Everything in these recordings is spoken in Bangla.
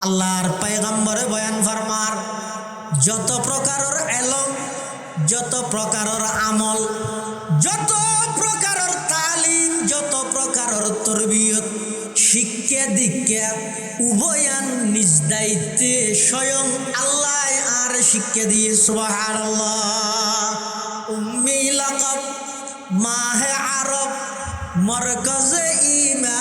আল্লাহর পয়গম্বরে বয়ান ফরমার যত প্রকারের এলম, যত প্রকারের আমল, যত প্রকারের তালিম, যত প্রকারের তরবিয়ত, শিক্ষা দীক্ষা উভয়ান নিজ দায়িত্বে স্বয়ং আল্লাহ আর শিক্ষা দিয়ে। সুবহানাল্লাহ। উম্মি লাকাব, মাহে আরব, মরকজে ইমা,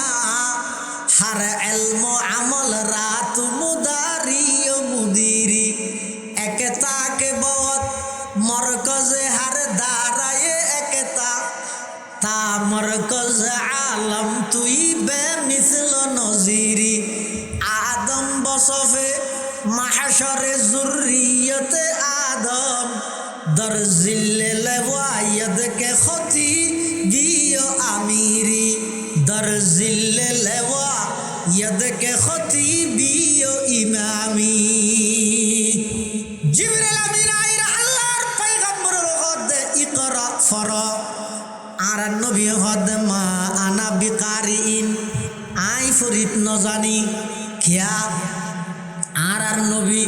হার এলম আমল রাত মুদারি ও মুদিরি, একতাকে বত মরকজে হার দাঁড়ায় একতা, তা মরকজ আলম তুই বে মিসল নজিরি, আদম বসফে মাহশরে জুরিয়তে আদম, দর জিল্লে লেওয়ায়দ কে খতি দিও আমিরি, দর জিল্লে লেওয়ায়দ কে খতি দিও ইমামি। জিবরিল আমিন আইরা আল্লাহর পয়গম্বরের হদে ইকরা ফর, আর নবী হদে মা আনা বিকারিন, আই ফরিদ ন জানি কিয়া। আর নবী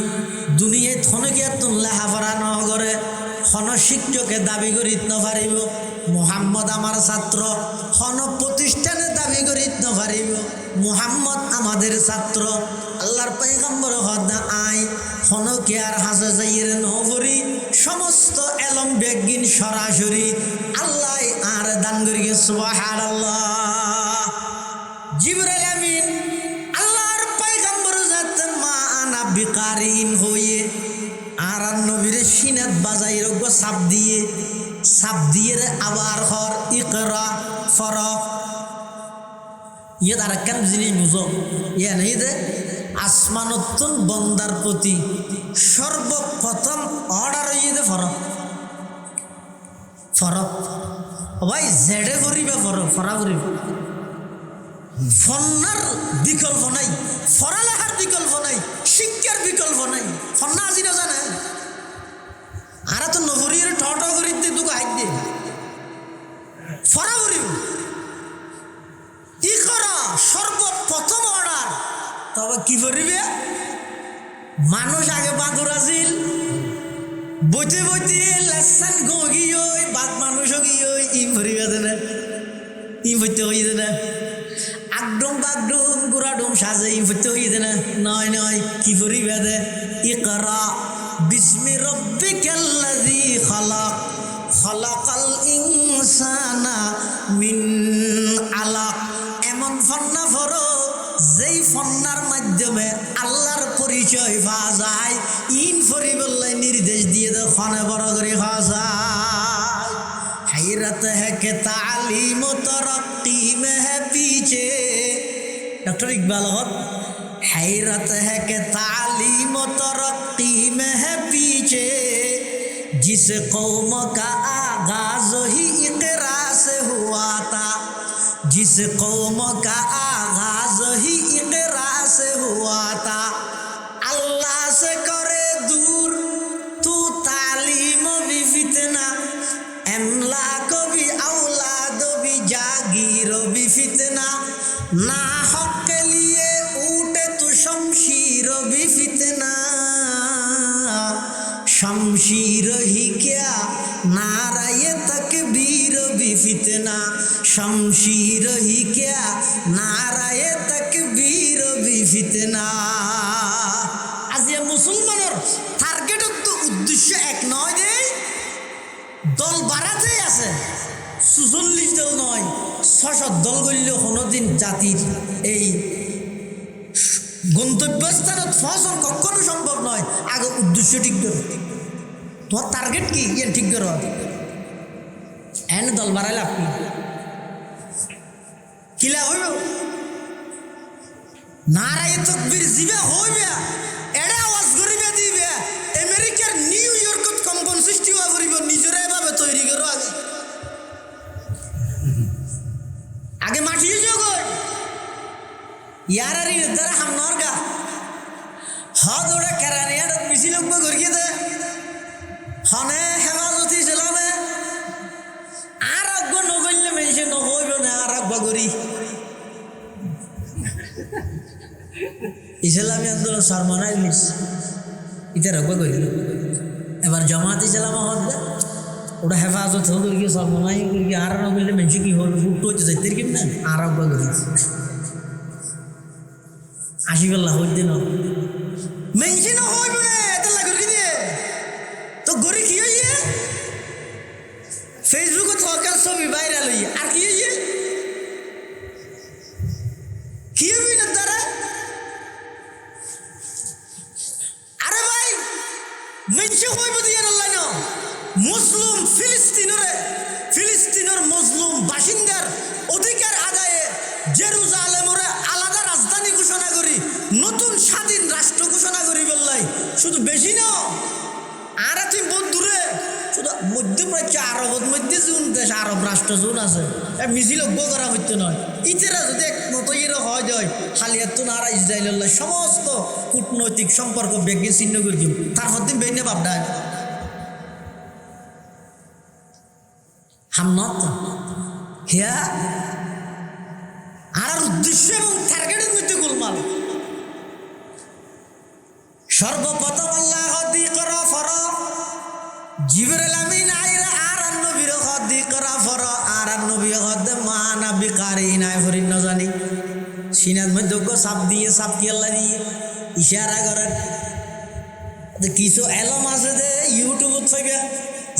দুনিয়ায় থনকে তুললে হাফারা নহরে হন শিক্ষকে দাবি করি নপারিব মুহাম্মদ আমার ছাত্র, হন প্রতিষ্ঠানে দাবি করি নপারিব মুহাম্মদ আমাদের ছাত্র। আল্লাহর পয়গম্বর হদা আই হন কে আর হাসে যাইয়ের নহরি, সমস্ত এলম বেগিন সরাসরি আল্লাহ আর দান করি। সুবহানাল্লাহ। জিবরাইল আমিন আল্লাহর পয়গম্বর যাতে মা আনা বিকারিন হয়ে আর নবীর সিনাত বাজাই রোগ সাপ দিয়ে আবার হর ইকরা ফর। ইয়ে তার কেন জিনিস বুঝো, ইয়ে নেই দে আসমানতুন বন্দার প্রতি সর্বপ্রথম অর্ডার হইয়ে দে ফরক ফরক ভাই জেডে করিবে ফরক ফরা করিবে। ফন্নার বিকল্প নাই, ফরালেখার বিকল্প নাই, শিক্ষার বিকল্প নাই। ফন্না আজি না জানে আর তো নগরীর ঠট করি দুঃখ হাইট দিয়ে ফরা করিব। ই করা সর্বপ্রথম অর্ডার। তবে কি করিবে, মানুষ আগে বাঁধুর আছিল, বইতে বইতে লেসান গিয়ে বাদ মানুষও গিয়ে ইম ভরিবে দেনে, ইম বইতে হইতে না আগডুম বাগডুম গুড়াডুম সাজে ইম ভরতে হইতে না। নয় নয় কি করিবে দে ইকরা বিসমি রব্বিকাল্লাযী খালাক, খালাকাল ইনসানা মিন আলাক। এমন ফন্না ফরো যেই ফন্নার মাধ্যমে আল্লাহর পরিচয় পাওয়া যায়। ইন ফরিবল্লাই নির্দেশ দিয়ে দে খনে বড় করে খাওয়া যায়। हैरत है कि तालीम तरक्की में है पीछे। डॉक्टर इकबाल हो, हैरत है कि तालीम तरक्की में है पीछे, जिस कौम का आगाज ही इकरा से हुआ था, जिस कौम का आगाज ही इकरा से हुआ था। अल्लाह से करे दूर तू तालीम भी फितना, एमला को भी औलाद भी जागीर भी फितना, ना हक के लिए उठे तो शमशीर भी फितना, शमशीर ही क्या नाराये तकबीर भी फितना, शमशीर ही क्या नाराये तकबीर भी फितना। आज ये मुसलमानों टार्गेट तो उद्देश्य एक नয় दे দল বাড়াতেই আছে, ৪৪ দল নয় ৬০০ দল করলেও কোনোদিন জাতির এই গন্তব্যস্থানত পৌঁছানো কখনো সম্ভব নয়। আগে উদ্দেশ্য ঠিক করো, তোমার টার্গেট কি ইয়ে ঠিক করো। এনে দল বাড়াইলে আপনি কিলা হইব, নারায়ে তাকবীর জিবে হইবে, এড়ে আওয়াজ করিবে দিবে। আমেরিকার নিউ ইয়র্কত কম্পন সৃষ্টি হওয়া করিব, নিজেরা এভাবে তৈরি করো। আগে মাঠিয়ে যোগ ইয়ার দ্বারা হামনার গা হদ ওরা কেরানিয়ার মিছিল করিয়ে দে হনে হেফাজতি ছিলামে আর আগ্য নগরলে মেয়েছে নহইব না আর আগ্বা করি ইসলামী আন্দোলন সরমনায় মিস ইটা রাখবা করিল এবার জামাত ইসলাম হদ্দে ওটা হেফাজত হোক করি সরমনাই করি আর না করলে মেনছি কি হল ফুটো হচ্ছে যাইতে কি না আর রাখবা করি আশিফাল্লাহ হইতে না মেনছি না হইব না এটা লাগর কি দিয়ে তো গরি কি হইয়ে ফেসবুকে থকার ছবি ভাইরাল হইয়ে আর কি হইয়ে কি হইবি না তারা আরে ভাই মেনছি হইব দিয়ে আল্লাহ না মুসলিম ফিলিস্তিনের মুসলিম বাসিন্দার অধিকার আদায়ে জেরুজালেমরে আলাদা রাজধানী ঘোষণা করি নতুন স্বাধীন রাষ্ট্র ঘোষণা করি বললাই শুধু বেশি না আর তুমি বহুত দূরে শুধু মধ্যপ্রাচ্য আরবত মধ্যে জুন দেশ আরব রাষ্ট্র জুন আছে মিছিল করা হইতে নয় ইতেরা যদি একমত ইয়ে হয় যায় হালিয়াতুন আর ইসরায়েল সমস্ত কূটনৈতিক সম্পর্ক বেগে ছিন্ন করি তারপর দিন বেনে ভাবডায় হামনত হিয়া আর উদ্দেশ্য এবং টার্গেটের মধ্যে গোলমাল সর্বপ্রথম আল্লাহ হদি করা ফর জিবরিল আমিন আইরা আর নবীর হদি করা ফর আর নবী হদ মানা বিকারি নাই হরিন ন জানি সিনাত মধ্যে সাপ দিয়ে সাপ কি আল্লাহ দিয়ে ইশারা করেন কিছু এলম আছে যে ইউটিউবত পাইবে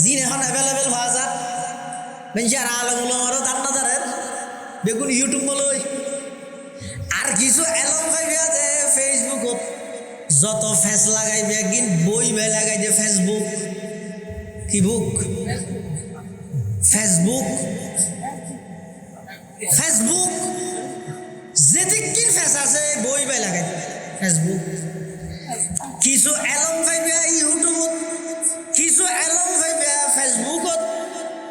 জিন এখন অ্যাভেলেবেল হওয়া যায় বেঞ্চার আলমগুলো আমারও দাম না দাঁড়েন দেখুন ইউটিউব বলো আর কিছু এলম পাইবে যে ফেসবুকত যত ফেস লাগাইবে কিন্তু বই বে লাগাই যে ফেসবুক কি বুক ফেসবুক যেদিক কি ফেস আছে বই বে লাগাই ফেসবুক কিছু এলম পাইবে ইউটিউবত কিছু এলম পাইবে ফেসবুকত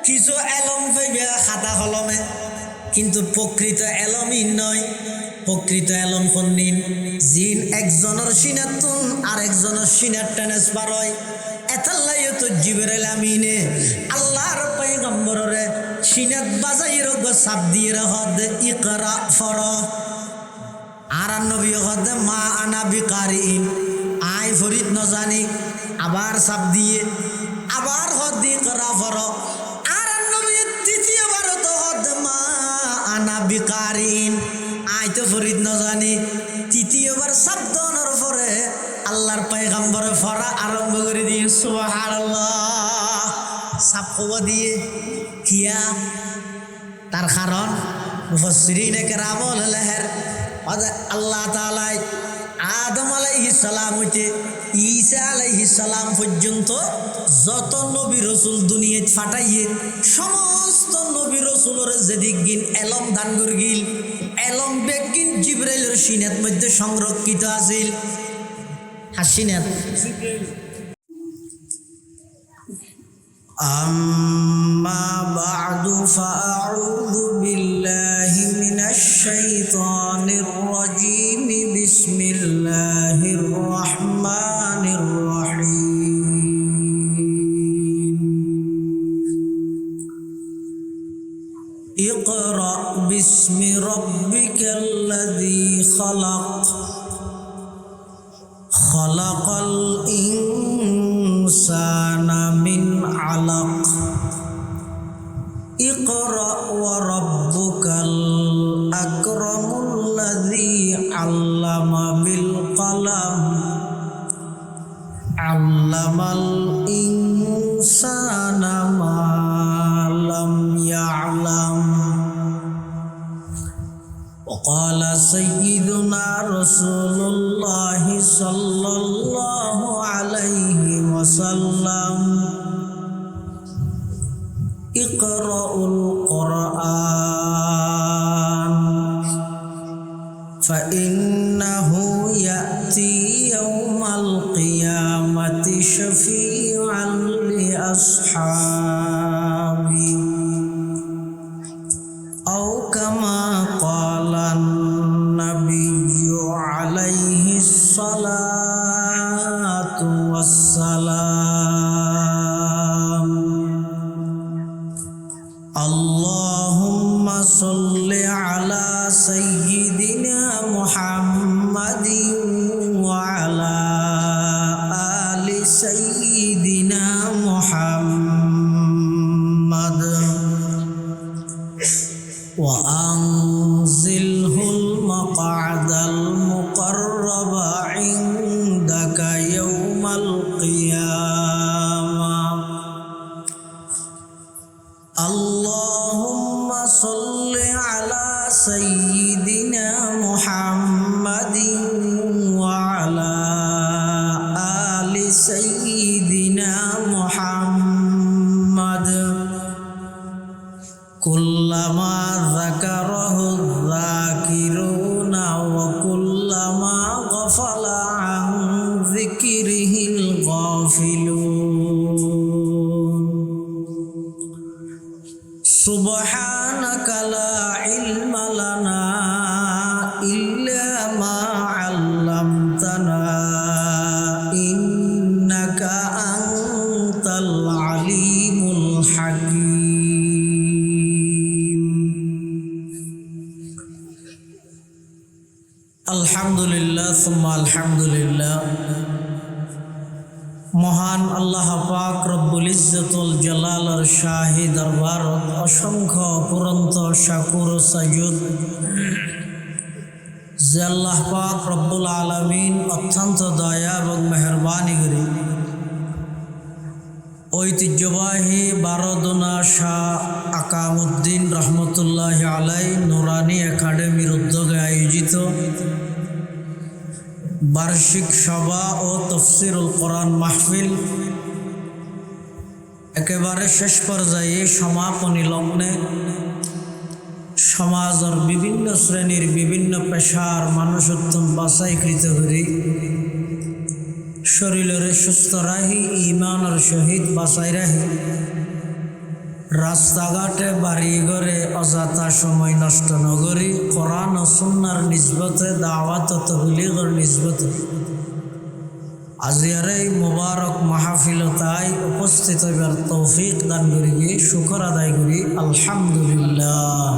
কিছু এলম পাইবে খাতা কলমে কিন্তু প্রকৃত এলমই নয় প্রকৃত এলম কোনদিন জিন একজনের সিনাতুন আর একজনের সিনাত ট্রান্সফার হয় এতাল্লাই তো জিবরিল আমিনে আল্লাহর পয়গম্বররে সিনাত বাজাইর সাপ দিয়ে হদ ইকরা ফর আর নবী হদ মা আনা বিকারিন আই ফরিদ ন জানি আবার সাপ দিয়ে আবার হদ ইকরা ফর আনা বিকারিন আই তো ফরিদ ন জানি তৃতীয়বার শব্দর পরে আল্লাহর পয়গম্বরে ফরা আরম্ভ করে দিয়ে সুবহানাল্লাহ সাপ কব দিয়ে কিয়া তার কারণ মুফাসসিরিনে কেরাম লেহের আল্লাহ তাআলা আদম আলাইহিস সালাম হইতে ঈসা আলাইহিস সালাম পর্যন্ত যত নবী রাসূল দুনিয়াত ফাটাইয়ে সমস্ত নবী রাসূলের যেদিক গিন এলম দান করগিল এলম বেগিন জিবরাইলের সিনাত মধ্যে সংরক্ষিত আছিল হাসিনাত আম্মা বা'দু ফাআউযু বিল্লাহি মিনাশ শাইতানির রাজীম বিসমিল্লাহির রহমানির রহিম ইকরা বিসমি রাব্বিকাল্লাযী খালাক খালাকাল ইনসানা মিন আলাক ইকরা ওয়া রাব্বুকাল আকরামুল্লাযী আল্লামা বিল কলম আল্লামাল ইনসানা মা লাম ইয়ালাম وقال سيدنا رسول الله صلى الله عليه وسلم اقرأوا القرآن فإنه يأتي يوم القيامة شفيعا لأصحابه أو كما قال النبي عليه الصلاة والسلام اللهم صل على سيدنا محمد وعلى آل سيدنا محمد كلما ذكره الذاكرون وكلما غفل عن ذكره الغافلون سبحانك لا علم لنا إلا ما علمتنا إنك أنت العليم الحكيم الحمد لله ثم الحمد لله মহান আল্লাহ পাক রব্বুল ইজ্জতুল জালালের শাহী দরবার অসংখ্য অপুরন্ত শাকুর সাজুদ যে আল্লাহ পাক রব্বুল আলামিন অত্যন্ত দয়া এবং মেহেরবানি করে ঐতিহ্যবাহী বারোদোনা শাহ আকামউদ্দিন রহমতুল্লাহ আলাই নুরানি একাডেমির উদ্যোগে আয়োজিত বার্ষিক সভা ও তফসিরুল কোরআন মাহফিল একেবারে শেষ পর্যায়ে সমাপনী লগ্নে সমাজের বিভিন্ন শ্রেণীর বিভিন্ন পেশার মানুষ উত্তম বাছাইকৃত করি শরীরের সুস্থ রাহি ইমানের সহিত বাছাই রাহি রাস্তাঘাটে বাড়ি ঘরে অযথা সময় নষ্ট নগরী কোরআন ও সুন্নাহর নিসবতে দাওয়াত ও তবলীগের নিসবতে আজিয়ার এই মুবারক মাহফিলতায় উপস্থিত হইবার তৌফিক দান করি শুকর আদায় করি আলহামদুলিল্লাহ।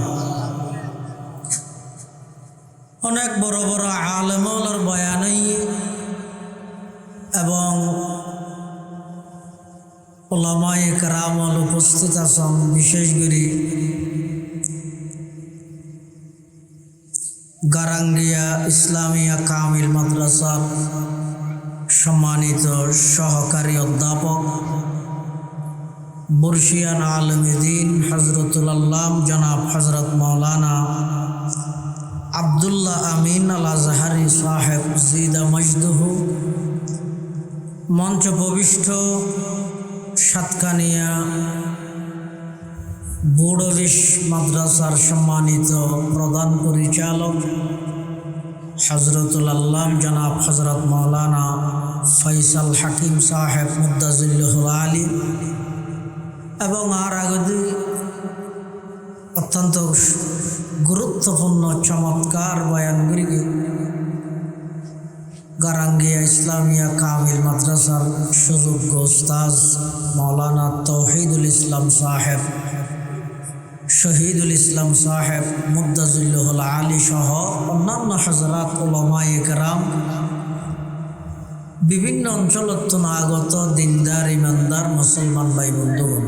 অনেক বড় বড় আলেমুলের বয়ানই এবং উলামায়ে কেরামল উপস্থিত আছেন। বিশেষ করে গারাঙ্গিয়া ইসলামিয়া কামিল মাদ্রাসার সম্মানিত সহকারী অধ্যাপক বর্ষিয়ান আলেমে দ্বীন হযরতুল আল্লাম জনাব হযরত মাওলানা আব্দুল্লাহ আমিন আল আজহারি সাহেব জিদা মজদুহু, মঞ্চ প্রবিষ্ট সাতকানিয়া বুড়বিশ মাদ্রাসার সম্মানিত প্রধান পরিচালক হযরতুল আল্লাম জনাব হযরত মাওলানা ফয়সাল হাকিম সাহেব মুদ্দাজিল্লাহুল আলী এবং আর আগদি অত্যন্ত গুরুত্বপূর্ণ চমৎকার বয়ানগুলি গারাঙ্গিয়া ইসলামিয়া কামিল মাদ্রাসার সুযোগ্য উস্তাজ মাওলানা তৌহিদুল ইসলাম সাহেব শহীদুল ইসলাম সাহেব মুদ্দাজিল্লাহুল আলী সহ অন্যান্য হযরত উলামায়ে কেরাম, বিভিন্ন অঞ্চলত আগত দিনদার ইমানদার মুসলমান ভাই বন্ধুগণ,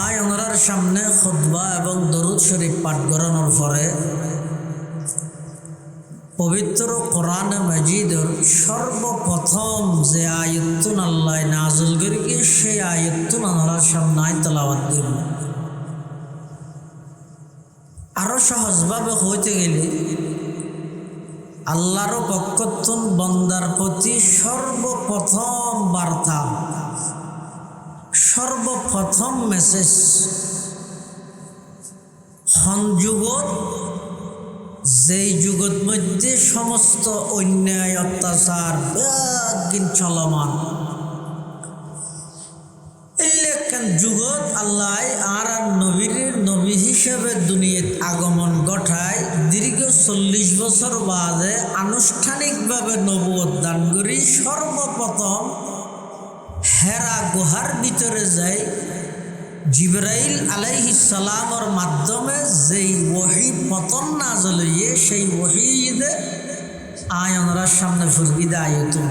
আয় ওনার সামনে খুতবা এবং দরুদ শরীফ পাঠ করানোর পরে পবিত্র কোরআনে মাজিদের সর্বপ্রথম যে আয়াতুন আল্লাহ নাযিল করেছে সেই আয়াতুন ওনার সামনে তেলাওয়াত দিব। আরো সহজভাবে হইতে গেলে আল্লাহর পক্ষতুন বন্দার প্রতি সর্বপ্রথম বার্তা, সর্বপ্রথম মেসেজ যুগত, যেই যুগত মধ্যে সমস্ত অন্যায় অত্যাচার ব্যাগিন চলমান, এলেকান যুগত আল্লাহ আর নবীর নবী হিসেবে দুনিয়াত আগমন ঘটায় দীর্ঘ 40 বছর বাদে আনুষ্ঠানিকভাবে নবুয়ত দান করি সর্বপ্রথম হেরা গুহার ভিতরে যায় জিবরাইল আলাইহিস সালামের মাধ্যমে যেই ওহী প্রথম নাযিল হয়ে সেই ওহীতে আয়ানরা সামনে ফুরগিদা আয়াতুন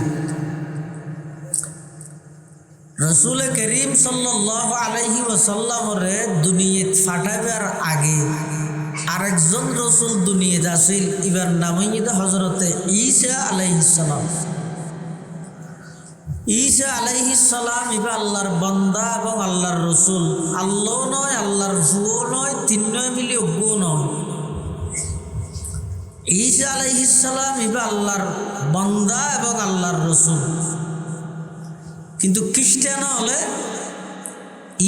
রাসূল করিম সাল্লাল্লাহু আলাইহি ওয়াসাল্লামের দুনিয়াত ফাটাবার আগে আরেকজন রাসূল দুনিয়াতে আসিল, ইবার নাম হইছে হযরতে ঈসা আলাইহিস সালাম। ঈসা আলাইহিস সালাম ইবা আল্লাহর বান্দা এবং আল্লাহর রসুল, আল্লাহ নয়, আল্লাহর ফুও নয়, তিন নয় মিলি অজ্ঞ নয়। ঈসা আলাইহিস সালাম ইবা আল্লাহর বান্দা এবং আল্লাহর রসুল। কিন্তু খ্রিস্টান হলে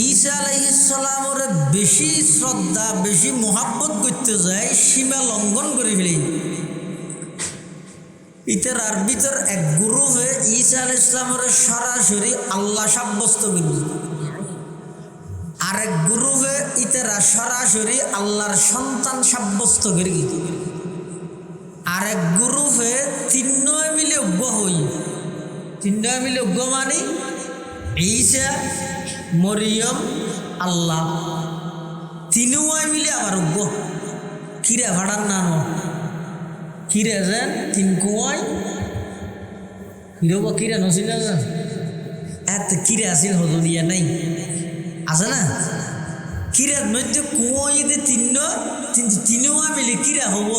ঈসা আলাইহিস সালামের বেশি শ্রদ্ধা বেশি মোহাব্বত করতে যায়, সীমা লঙ্ঘন করে ফেলে। ইতার আর ভিতর এক গ্রুপে ঈসা আলাইহিস সালামের সরাসরি আল্লাহ সাব্যস্ত করল, আরেক গ্রুপে ইতারা সরাসরি আল্লাহর সন্তান সাব্যস্ত করি, আরেক গ্রুপে তিনজনে মিলে অজ্ঞ হই। তিনজনে মিলে অজ্ঞ মানে ঈসা, মরিয়ম, আল্লাহ, তিনজনে মিলে আবার অজ্ঞ। কিরা ভাড়ার নাম কিরা যেন তিন কুয়াই কিরব কিরা নছিল না, এত কিরা আছিল হজরিয়া নাই আছে না। কিরার মধ্যে কুয়াইতে তিনজনে মিলে কিরা হব।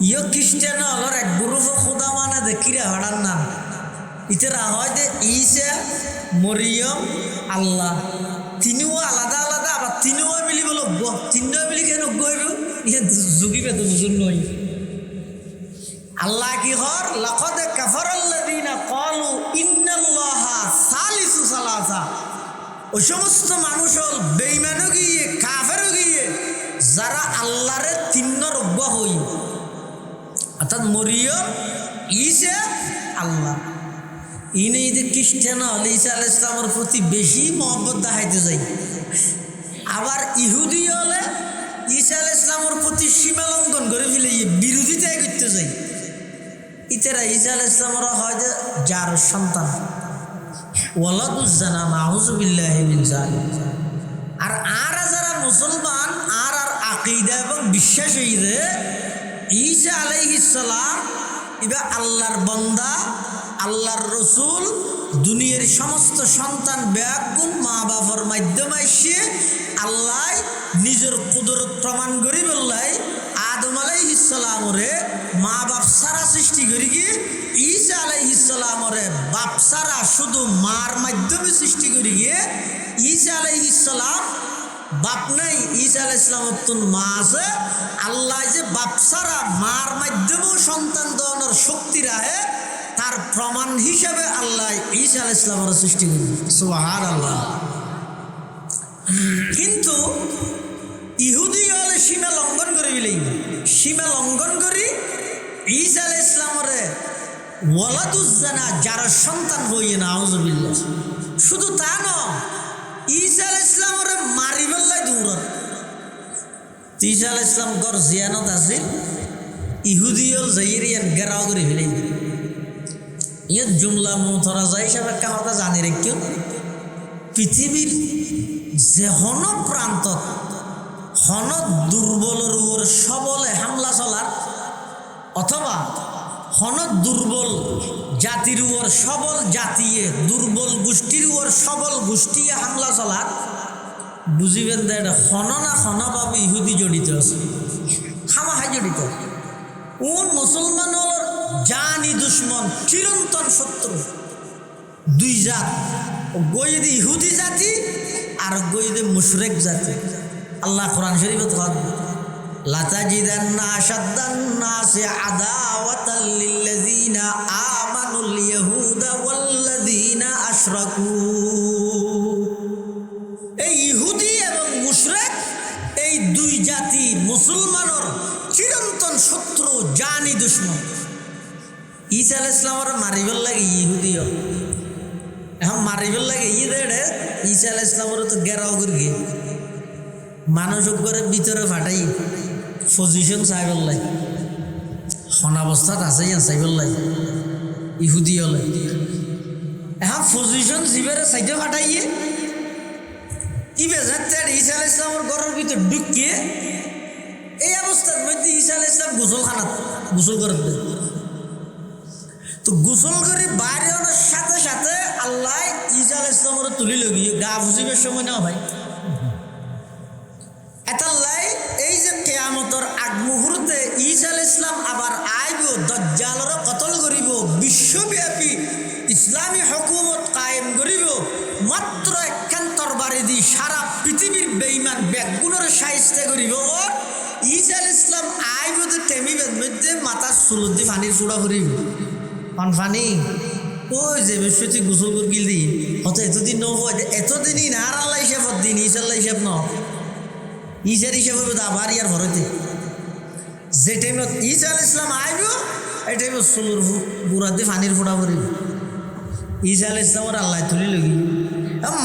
ইয় খ্রিস্টান হলর এক গ্রুপ খোদা মানে দে কিরা ভাড়ার নাম। ইতারা হয় যে ঈসা, মরিয়ম, আল্লাহ, তিনিও আলাদা আলাদা, আবার তিনিও মিলি বলো তিনও মিলি কেন গইব যুগিবে তো বুঝুন নই। আল্লাহ কি হর লাকাদ কাফারাল্লাযীনা ক্বালু ইন্নাল্লাহা সালিসু সালাসা। ওই সমস্ত মানুষ হল বেঈমানও গিয়ে কাফেরও গিয়ে যারা আল্লাহরে তিন্নর অজ্ঞ হই, অর্থাৎ মরিয়ম, ঈসা, আল্লাহ। ইনি যে খ্রিস্টান হলে ঈসা আলাইহিস সালামের প্রতি বেশি মহব্বত দেখাইতে যাই, আবার ইহুদি হলে ঈসা আলাইহিস সালামের প্রতি সীমা লঙ্ঘন করে ফেলে বিরোধিতাই করতে যাই। ইতারা ঈসা আলাইহিস সালামের হয় যে যার সন্তান ওয়ালাদুজ্জানা নাউযু বিল্লাহি মিন যালিক। আর যারা মুসলমান আর আকীদা এবং বিশ্বাস হইরে ঈসা আলাইহিস সালাম ইবা আল্লাহর বান্দা, আল্লাহর রসুল, দুনিয়ার সমস্ত সন্তান ব্যাগুণ মা বাবার মাধ্যমে এসে আল্লাহ নিজের কুদরত প্রমাণ করি বললাই আদম আলাইহিস সালামরে মা বাপ সারা সৃষ্টি করি গিয়ে ঈসা আলাইহিস সালামরে বাপ সারা শুধু মার মাধ্যমে সৃষ্টি করি গিয়ে ঈসা আলাইহিস সালাম বাপ নাই, ঈসা আলাইহিস সালামের তো মা আছে। আল্লাহ যে বাপ সারা মার মাধ্যমেও সন্তান দেওয়ানোর শক্তি রাখে, তার প্রমাণ হিসাবে আল্লাহ ঈসা আলাইহিস সালামের সৃষ্টি করি। সুবহানাল্লাহ। কিন্তু ইহুদি হলে সীমা লঙ্ঘন করে বিলেই, সীমা লঙ্ঘন করি ঈসা আলাইহিস সালামরে ওয়ালাদুজ্জানা যার সন্তান হইয়ে না আউযুবিল্লাহ। শুধু তা নয়, ঈসা আলাইহিস সালামরে মারি বেল্লাই দৌড়ত। ঈসা আলাইহিস সালাম গর জিয়ানত আছিল, ইহুদি হল জাইরিয়ান গেরাও করে ফেলে। ইয়ে জুমলা মুতরা যায় হিসাবে একটা কথা জানি রেখেও, পৃথিবীর যে হন প্রান্ত হন দুর্বলের উপর সবলে হামলা চলার, অথবা হন দুর্বল জাতির উপর সবল জাতিয়ে দুর্বল গোষ্ঠীর উপর সবল গোষ্ঠীয়ে হামলা চলার, বুঝিবেন যে এটা হন না হনভাবে ইহুদি জড়িত আছে, খামাখাই জড়িত। কোন মুসলমান হল জানি দুশ্মন, চিরন্তন শত্রু। দুই জাত, গইদে ইহুদি জাতি আর গইদে মুশরিক জাতি। আল্লাহ কোরআন শরীফে কয় লাতাজিদান্না আশাদ্দান নাসি আদাওয়াতাল লিল্লাযিনা আমানুল ইয়াহুদা ওয়াল্লাযিনা আশরাকু। এই ইহুদি এবং মুশরিক এই দুই জাতি মুসলমানের চিরন্তন শত্রু, জানি দুশ্মন। ঈসা আলাইহিস সালামের মারিবার লাগে ইহুদিও, এখন মারিবার লাগে ঈসা আলাইহিস সালামের তো গেরাও করে গিয়ে মানুষ করে ভিতরে ফাটাই পজিশন চাইবার লাগে, অনাবস্থাত আছে চাইবার লাগে ইহুদি হলে। এখন পজিশন জিবারে চাইতে ফাটাইয়ে কি বেজাতে ঈসা আলাইহিস সালামের ঘরের ভিতর ঢুকিয়ে এই অবস্থার মধ্যে ঈসা আলাইহিস সালাম গোসল করে দেয়। তো গোসল করে বাইরে আনার সাথে সাথে আল্লাহ ঈসা আলাইহিস সালামের তুলি লগিয়ে গা ফুসিবার সময় না ভাই এতাল্লাই এই যে কিয়ামতের আগ মুহূর্তে ঈসা আলাইহিস সালাম আবার আইব, দাজ্জালর কতল করিব, বিশ্বব্যাপী ইসলামী হুকুমত কায়েম করিব, মাত্র একখান তরবারি দি সারা পৃথিবীর বেঈমান বেগুনের শায়েস্তা করিব। ঈসা আলাইহিস সালাম আইব তো টেমিবে দি পানির ফুড়া ফুরিব পান পানি ওই যে বৃহস্পতি গোসল করে গিল দিন হয়তো এতদিন এতদিনই না আর আল্লাহ হিসাবত দিন ইসাল্লাহ হিসাব ন ইসার হিসাব হবে আবার ইয়ার ভরতে যে টাইমত ঈসা আলাইহিস সালাম আইব এই টাইমত চুলোর বুড়া দিয়ে পানির ফোঁটা ফুরিব ঈসা আলাইহিস সালামের আল্লাহ তুলি লগি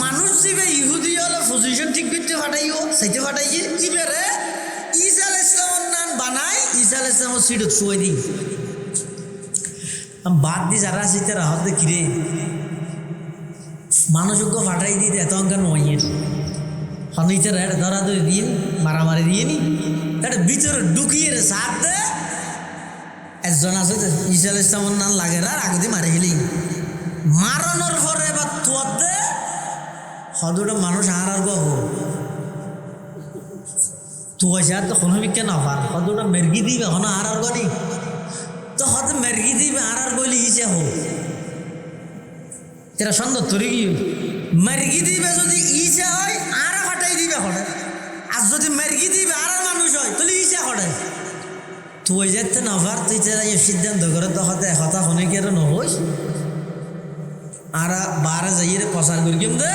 মানুষ যাবে ইহুদি হলে পজিশন ঠিক করতে ফাটাইও সেইতে ফাটাইছে ইবারে ঈসা আলাইহিস সালামের নাম বানাই ঈসা আলাইহিস সালামের সিটত শুয়ে দিই বাদ দি যারা আছে তারা হাতে কিরে মানুষজ্ঞ ফাটাই দিতে এত অঙ্কার নয় হনিতে ধরা ধরে দিয়ে মারামারি দিয়ে নি তার ভিতরে ঢুকিয়ে রে সাপ দে একজন আছে ঈসা আলাইহিস সালামের নাম লাগে আর আগে দিয়ে মারে গেলি মারানোর পরে এবার তোয়ার দে হদুটা মানুষ আর গহ তুয়াশা তো কোনো বিজ্ঞান অফার হদুটা মেরগি দিবে হন আর গনি তো হতে মেরগি দিবে আর গলি ইসে হোক এরা সুন্দর তরি কি মেরগি দিবে যদি ইসে হয় আর ফাটাই দিবে হঠাৎ আর যদি মেরগি দিবে আর মানুষ হয় তাহলে ইসে হঠাৎ তুই যেতে নফার তুই সিদ্ধান্ত করে তো হতে হতা হনে কি আর নহস আর বারে যাইয়ে প্রচার করি কেম দে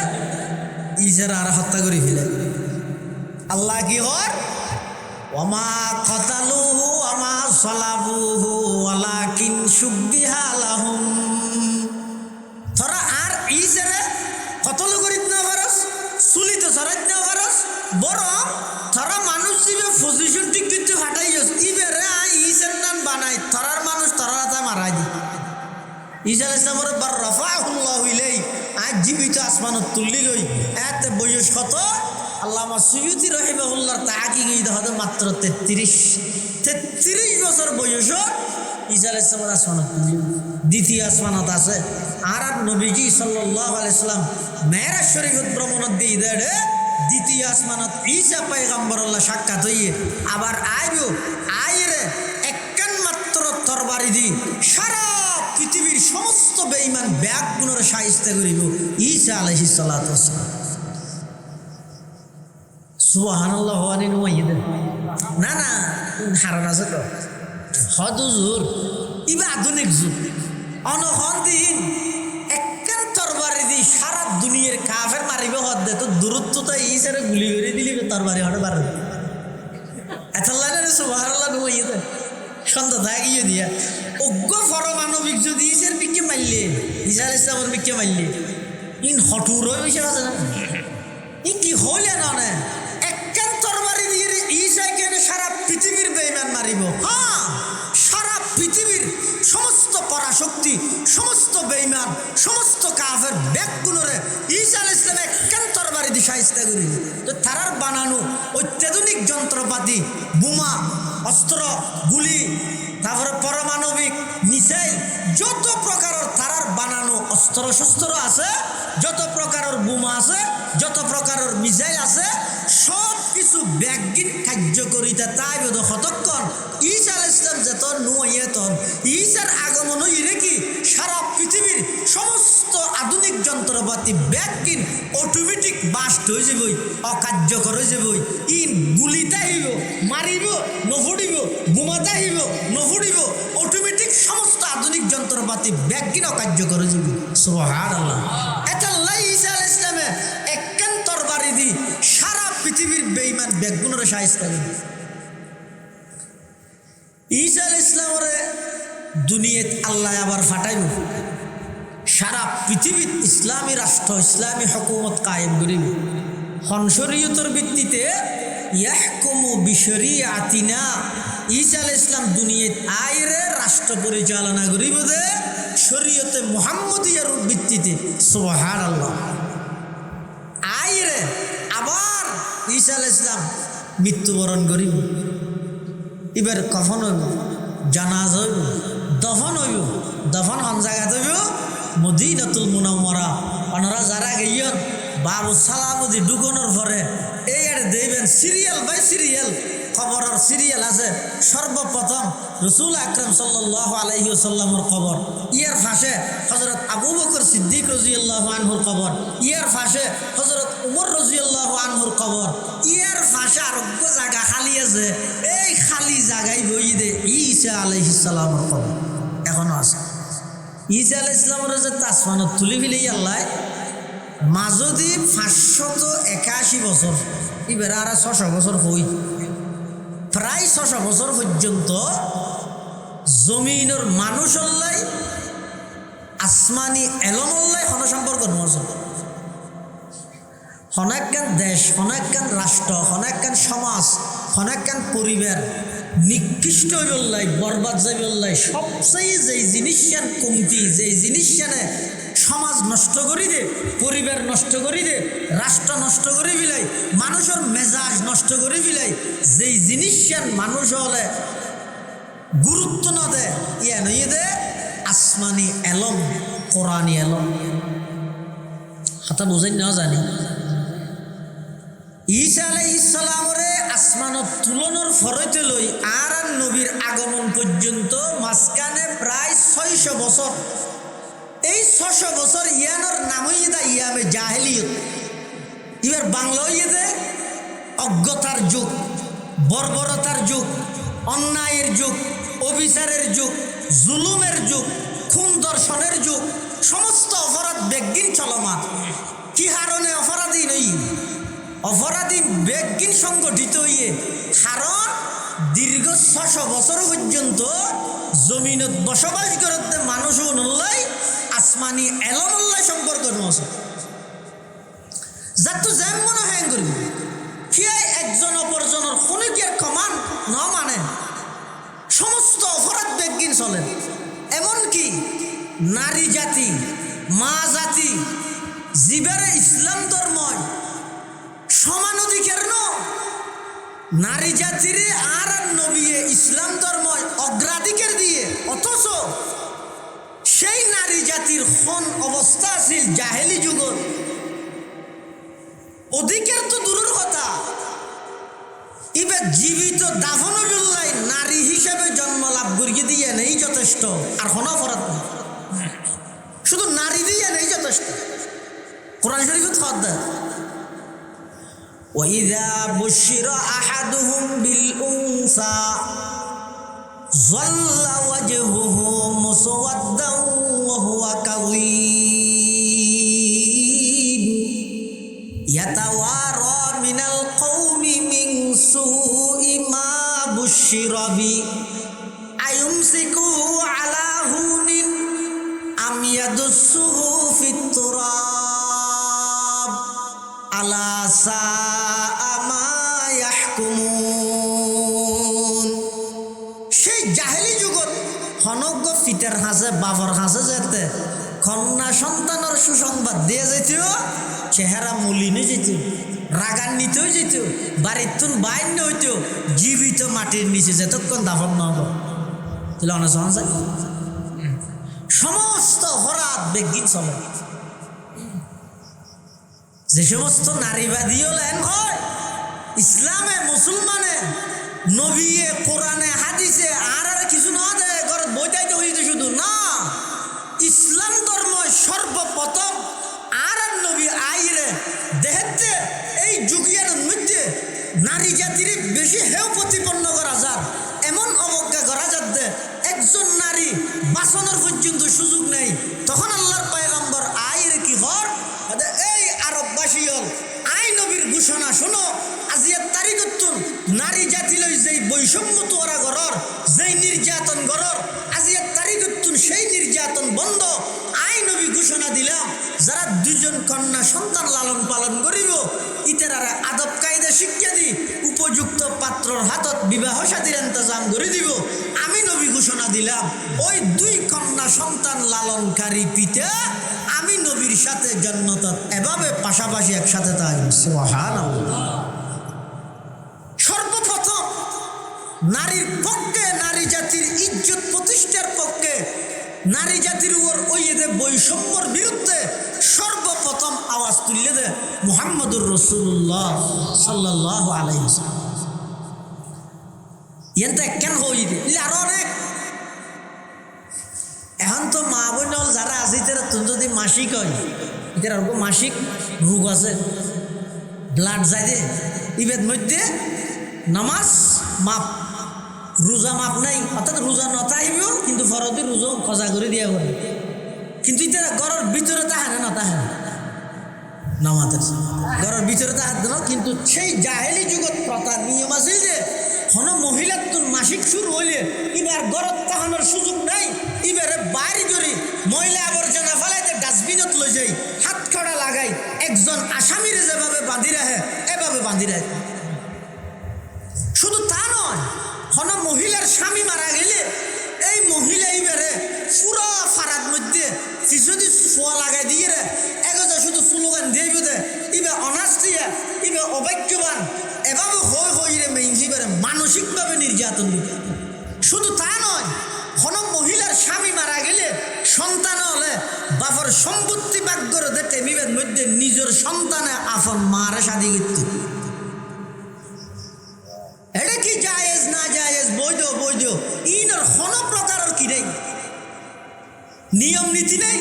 ইসের আর হত্যা করে ফেলে আল্লাহ কি হর ওমা কতালুহু ওমা সালাবুহু ওয়ালাকিন শুববিহা লাহুম তোরা আর ইসেরে কতল করিত না পারস চুলিতে সরাইত না পারস বরং তোরা মানুষ দিবে পজিশন ঠিক কিন্তু ফাটাইস ইবেরে ইসের নাম বানাই তোরার মানুষ তোরা তা মারাই দি ঈসা আলাইহিস সালামের বার রাফাহুল্লাহু ইলাইহি আজ জীবিত আসমানত তুললি গই এত বয়স কত আল্লামা সুয়ুতি রহিমাহুল্লাহর তাহকিক এই দেখো মাত্র 33 বছর বয়স ঈসা আলাইহিস সালাম আসমানত তুললি দ্বিতীয় আসমানত আছে আর নবীজি সাল্লাল্লাহু আলাইহি সাল্লাম মেরাজ শরীফত ভ্রমণত দিয়ে দেড়ে দ্বিতীয় আসমানত ঈসা পয়গম্বরুল্লাহ সাক্ষাৎ হইয়ে আবার আইবো আইরে একখান মাত্র তরবারি দি সারা পৃথিবীর সমস্ত বেঈমান ব্যাগ গুণরে শায়েস্তা করিব ঈসা আলাইহিস সালাতু ওয়াসসালাম সুবহানাল্লাহ ওয়ানি নুমাইদে না না হারান আছে তো হদুজুর ইবা আধুনিক যুগ অনহন দিন একখান তরবারি দি সারা দুনিয়ার কাফের মারিবে হদ দে তো দূরত্বতা ঈসারে গুলি করে দিলি তরবারি হড়ে বার এতাল্লাহ রে সুবহানাল্লাহ নুমাইদে সন্ধ্যা থাকিয়ে দিয়া অজ্ঞ পরমাণবিক যদি ঈসের বিকে মারলে ঈসা আলাইহিস সালামের বিকে মারলে ইন হঠুর হয়ে বসে আছে না ইন কি হইলে না একখান তরবারি দিয়ে ঈসা কেন সারা পৃথিবীর বেঈমান মারিব হ্যাঁ সারা পৃথিবীর সমস্ত পরাশক্তি সমস্ত বেঈমান সমস্ত কাফের ব্যাগগুলোরে ঈসা আলাইহিস সালাম একখান তরবারি দিয়ে শায়েস্তা করিল তো তারার বানানো অত্যাধুনিক যন্ত্রপাতি বোমা অস্ত্র গুলি তারপরে পারমাণবিক মিসাইল যত প্রকারের তারার বানানো অস্ত্র শস্ত্র আছে যত প্রকারের বোমা আছে যত প্রকারের মিসাইল আছে সব কিছু ব্যাগিন কার্যকরিতা তাই বোধ কতক্ষণ ঈসা আলাইহিস সালাম যত নুয়াইতন ঈসার আগমন হইরে কি সারা পৃথিবীর সমস্ত আধুনিক যন্ত্রপাতি ব্যাগিন অটোমেটিক বাস্ট হয়ে যাবই অকার্যকর হয়ে যাবই ইন গুলিতে হইব মারিব নফুড়িব বোমাতে হইব নফুড়িব অটোমেটিক সমস্ত আধুনিক যন্ত্রপাতি ব্যাগিন অকার্যকর হয়ে যাবে সুবহানাল্লাহ এতাল্লাহ ঈসা আলাইহিস সালামে একখান তরবারি দি সারা পৃথিবীর বেঈমান ব্যাগগুলোরে শায়েস্তা করে ঈসা আলাইহিস সালামের দুনিয়াত আল্লাহ আবার ফাটাইব সারা পৃথিবীর ইসলামী রাষ্ট্র ইসলামী হুকুমত কায়েম করিব শরীয়তের ভিত্তিতে ইয়াহকুমু বিশরিয়াতিনা ঈসা আলাইহিস সালাম দুনিয়াত আইরে রাষ্ট্র পরিচালনা করিব দে শরীয়তে মুহাম্মদিয়ার ভিত্তিতে সুবহানাল্লাহ আইরে আবার ঈসা আলাইহিস সালাম মৃত্যুবরণ করিব এবার কফন হইব জানাজা হইব দফন হইব দফন হন জায়গাতে হইব মদিনাতুল মুনাওয়ারা ওনারা যারা গেইয়ন বাবু সালামুদি ঢুকানোর পরে এই আর দেবেন সিরিয়াল বাই সিরিয়াল খবরের সিরিয়াল আছে সর্বপ্রথম রাসূল আকরাম সাল্লাল্লাহু আলাইহি ওয়াসাল্লামের খবর ইয়ার পাশে হযরত আবু বকর সিদ্দিক রাদিয়াল্লাহু আনহুর খবর ইয়ার পাশে হযরত উমর রাদিয়াল্লাহু আনহুর খবর ইয়ার পাশে আরোগ্য জায়গা খালি আছে এই খালি জায়গায় বই দে ঈসা ঈসা আলাইহিস সালামের কবর এখনো আছে। ঈসা আলাইহিস সালামের যে আসমানত তুলি ফেলেই আল্লাহ মাজদি 581 বছর এবার আর 600 বছর হই প্রায় 600 বছর পর্যন্ত জমিনের মানুষ হল্লাই আসমানি এলমল্লাই হন সম্পর্ক নজর হনাক্কান দেশ হনাক্কান রাষ্ট্র হনাক্কান সমাজ হনাক্কান পরিবার নিকৃষ্ট হইল্লাই বরবাদ যাইল্লাই সবচেয়ে যেই জিনিসখান কমতি যেই জিনিসখানে সমাজ নষ্ট করি দে পরিবার নষ্ট করি দে রাষ্ট্র নষ্ট করে ফেলাই মানুষের মেজাজ নষ্ট করে ফেলাই যেই জিনিসখান মানুষ হলে গুরুত্ব না দে ইয়া নইয়ে দে আসমানি এলম কোরআনি এলম হাতা বোঝাই না জানি ঈসা আলাইহিস সালামরে আসমানত তুলনার ফরতে লই আর নবীর আগমন পর্যন্ত মাঝখানে প্রায় 600 বছর এই 600 বছর ইয়ানোর নাম হইয়ে দা ইয়ামে জাহেলিয়ত এবার বাংলা হইয়ে দে অজ্ঞতার যুগ বর্বরতার যুগ অন্যায়ের যুগ অবিচারের যুগ জুলুমের যুগ খুন দর্শনের যুগ সমস্ত অপরাধ বেগিন চলমান কি হারণে অপরাধী নই অপরাধী বেগিন সংগঠিত হইয়ে কারণ দীর্ঘ 600 বছর পর্যন্ত জমিনত বসবাস করতে মানুষ নল্লাই আসমানি এলমল্লাই সম্পর্ক নছে যার তো যেমন মনে হ্যাং করবি কিয়াই একজন অপরজনের কোনো কি আর কমান ন মানে সমস্ত অপরাধ বেগিন চলেন এমনকি নারী জাতি মা জাতি জীবের ইসলাম ধর্ময় সমান অধিকার ন নারী জাতির আর নবী ইসলাম ধর্ময় অগ্রাধিকার দিয়ে অথচ সেই নারী জাতির কোন অবস্থা আছিল জাহেলি যুগত অধিকার তো দূরের কথা এবার জীবিত দাফনবিল্লাই নারী হিসেবে জন্ম লাভ করিয়ে দিয়ে নেই যথেষ্ট আর কোন অপরাধ নেই শুধু নারী দিয়ে নেই যথেষ্ট কোরআন শরীফে খদ্দা وَإِذَا بُشِّرَ أَحَدُهُمْ بِالْأُنثَى ظَلَّ وَجْهُهُ مُسْوَدًّا وَهُوَ كَظِيمٌ يَتَوَارَى مِنَ الْقَوْمِ مِنْ سُوءِ مَا بُشِّرَ بِهِ أَيُمْسِكُهُ عَلَى هُونٍ أَمْ يَدُسُّهُ فِي التُّرَابِ أَلَا سَاءَ مَا يَحْكُمُونَ সেই জাহেলি যুগত হনজ্ঞ ফিতের হাসে বাবর হাসে যেতে কন্যা সন্তানের সুসংবাদ দিয়ে যেত চেহারা মলিনে যেত রাগান্বিতও যেত বাড়ির তুন বাইন্য হইত জীবিত মাটির নিচে যতক্ষণ দাফন না হব তাহলে অনেক সহজ সমস্ত অপরাধ বেগিন চলে যে সমস্ত নারীবাদীও লেন হয় ইসলামে মুসলমানে নবীয়ে কোরআনে হাদিসে আর কিছু না দেয় ঘরে বইটাইতে হইতে শুধু না ইসলাম ধর্ম সর্বপ্রথম আর নবী আইরে দেখতে এই যুগিয়ার মধ্যে নারী জাতির বেশি হেউ প্রতিপন্ন করা যার এমন অবজ্ঞা করা যাচ্ছে একজন নারী বাঁচানোর পর্যন্ত সুযোগ নেই তখন আল্লাহর পয়গম্বর আইরে কি হর এই আরববাসী হল আই নবীর ঘোষণা শোনো আজিয়ার তারিখতুন নারী জাতি লই যেই বৈষম্য তোরা গরর যেই নির্যাতন গরর আজিয়ার তারিখতুন সেই নির্যাতন বন্ধ আই নবী ঘোষণা দিলাম যারা দুজন কন্যা সন্তান লালন পালন করিব ইতারারে আদব কায়দা শিক্ষা দি উপযুক্ত পাত্রর হাতত বিবাহ শাদীর ইন্তজাম করে দিব আমি নবী ঘোষণা দিলাম ওই দুই কন্যা সন্তান লালনকারী পিতা আমি নবীর সাথে জান্নাত এভাবে পাশাপাশি একসাথে থাকবে সুবহানাল্লাহ সর্বপ্রথম নারীর পক্ষে নারী জাতির ইজ্জত প্রতিষ্ঠার পক্ষে নারী জাতির উপর ওই যে বৈষম্যর বিরুদ্ধে সর্বপ্রথম আওয়াজ তুললে দে মুহাম্মদুর রাসূলুল্লাহ সাল্লাল্লাহু আলাইহি ওয়াসাল্লাম এনতে কেন হই দে আরো অনেক এখন তো মা বোন যারা আছে তারা তুমি যদি মাসিক হয় এটার ওরকম মাসিক রোগ আছে ব্লাড যায় দে ইবেদ মধ্যে নামাজ মাপ রোজা মাপ নাই, অর্থাৎ রোজা নতাইবেও কিন্তু ফরদি রোজা খজা করে দিয়া করে, কিন্তু এটা ঘরের ভিতরে তাহে না, তাহে নামাতের ঘরের ভিতরে তাহার না। কিন্তু সেই জাহেলি যুগত প্রথা নিয়ম আছে যে হন মহিলার তোর মাসিক শুরু হইলে এবার ঘরত তাহানোর সুযোগ নাই, এবারে বাইরে করে ময়লা আবর্জনা ফেলাইতে ডাস্টবিনত লই যাই, হাত খড়া লাগাই, একজন আসামিরে যেভাবে বাঁধি রাখে এভাবে বাঁধি রাখে। শুধু তা নয়, হন মহিলার স্বামী মারা গেলে এই মহিলা এইবারে পুরো ফারার মধ্যে যদি ফোয়া লাগাই দিয়ে রে এগোজা শুধু স্লোগান দিয়ে বোধে ইবে অনাস্ট্রিয়া, ইবে অবাক্যবান, এভাবে হই রে মেইনজিবারে মানসিকভাবে নির্যাতন দিতে। শুধু তা নয়, হন মহিলার স্বামী মারা গেলে সন্তান হলে বাপর সম্পত্তি ভাগ করে দিতে বিভেদ মধ্যে নিজের সন্তানে আপন মারে শাদি করতে। এটা কি জায়েজ না জায়েজ, বৈধ বৈধ, ইনর কোনো প্রকারের কি নেই, নিয়ম নীতি নেই।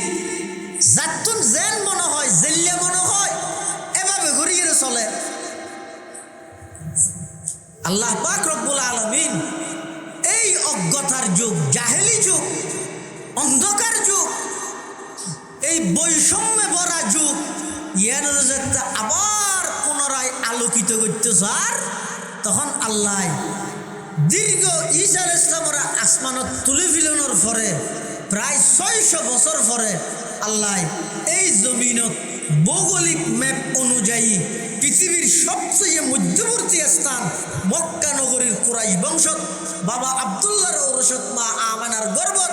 যাতুন জেন মনে হয়, জেল্লে মনে হয়, এভাবে ঘুরিয়ে চলে। আল্লাহ পাক রব্বুল আলামিন এই অজ্ঞতার যুগ, জাহেলি যুগ, অন্ধকার যুগ, এই বৈষম্যে ভরা যুগ ইয়ার আবার পুনরায় আলোকিত করতে চার, তখন আল্লাহ দীর্ঘ ঈসা আলাইহিস সালামের আসমানত তুলে ফিলানোর পরে প্রায় 600 বছর পরে আল্লাহ এই জমিনত ভৌগোলিক ম্যাপ অনুযায়ী পৃথিবীর সবচেয়ে মধ্যবর্তী স্থান মক্কা নগরীর কুরাইশ বংশত বাবা আব্দুল্লাহর ঔরসত মা আমানার গর্ভত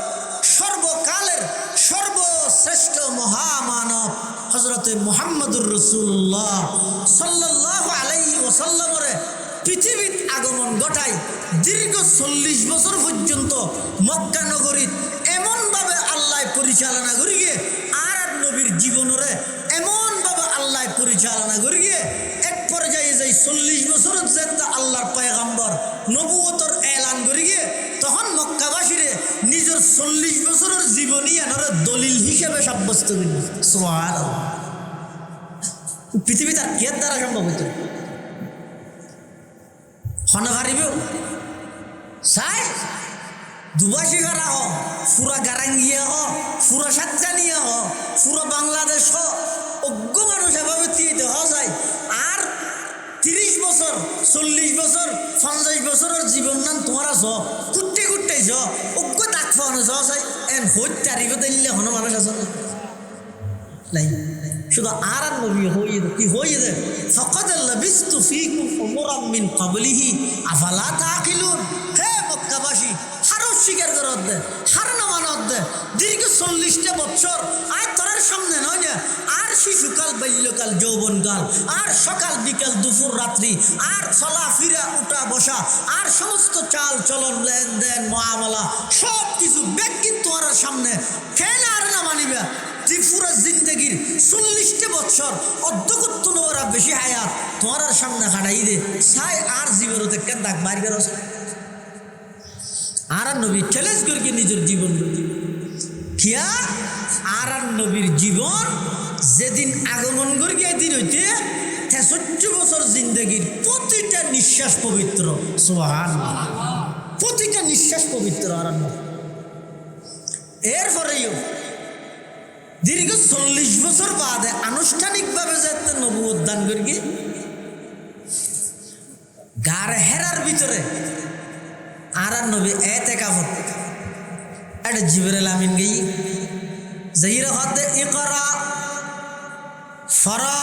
সর্বকালের সর্বশ্রেষ্ঠ মহামানব হযরতে মুহাম্মদুর রাসূলুল্লাহ সাল্লাল্লাহু আলাইহি ওয়াসাল্লামের পৃথিবীর আগমন ঘটায়। দীর্ঘ 40 বছর পর্যন্ত মক্কা নগরীত এমনভাবে আল্লাহ পরিচালনা করি গিয়ে আর নবীর জীবনরে এমনভাবে আল্লাহ পরিচালনা করি গিয়ে এক পর্যায়ে যাই 40 বছরের যে আল্লাহর পয়গম্বর নবুয়তর এলান করি গিয়ে তখন মক্কাবাসীরে নিজের 40 বছরের জীবনী আনার দলিল হিসেবে সাব্যস্ত করি। সুবহানাল্লাহ, পৃথিবী তার কের দ্বারা সম্ভব হইত হনা পারিবেও চাই দুবাসী করা হ, পুরা গারাঙ্গিয়া হ, পুরা সাতকানিয়া হ, পুরা বাংলাদেশ হ, অজ্ঞ মানুষ এভাবে তিয়েতে হ যায়। আর 30 বছর 40 বছর 50 বছরের জীবন নাম তোমারা জ কুট্টে কুট্টে জ অজ্ঞ দাগ পাওয়ানো জ চাই এন হইতারিবে দিলে হন মানুষ আছে নাই। শুধু আর নবী হইয়ে কি হইয়ে দে ফাকাদ লাবিস্তু ফীকুম উমরাম মিন ক্বাবলিহি আফালা তাকিলুন। হে মক্কাবাসী, হারও স্বীকার করত দে, হার না মানত দে, দীর্ঘ 40টা বছর আর তোর সামনে নয় না, আর শিশুকাল বাল্যকাল যৌবনকাল, আর সকাল বিকাল দুপুর রাত্রি, আর চলা ফিরা উঠা বসা, আর সমস্ত চাল চলন লেনদেন মুআমালা সব কিছু ব্যক্তি তোমার সামনে কেন আর না মানিবা। ত্রিপুরা জিন্দগির 40টা বছর অর্ধকত্ব নোরা বেশি হায়াত তোমার সামনে হাঁটাই দে সাই আর জীবন থেকে দাগ বাইর করা আর নবী চ্যালেঞ্জ করি নিজের জীবন কিয়া আর নবীর জীবন যেদিন আগমন করি এদিন হইতে 63 বছর জিন্দগির প্রতিটা নিঃশ্বাস পবিত্র। সুবহানাল্লাহ, প্রতিটা নিঃশ্বাস পবিত্র। আর এরপরেও দীর্ঘ 40 বছর বাদে আনুষ্ঠানিকভাবে যাতে নবুয়ত দান করি গার হেরার ভিতরে আর নবী এতেকাফত এটা জিবরিল আমিন গই যাইরা হদে ইকরা ফরা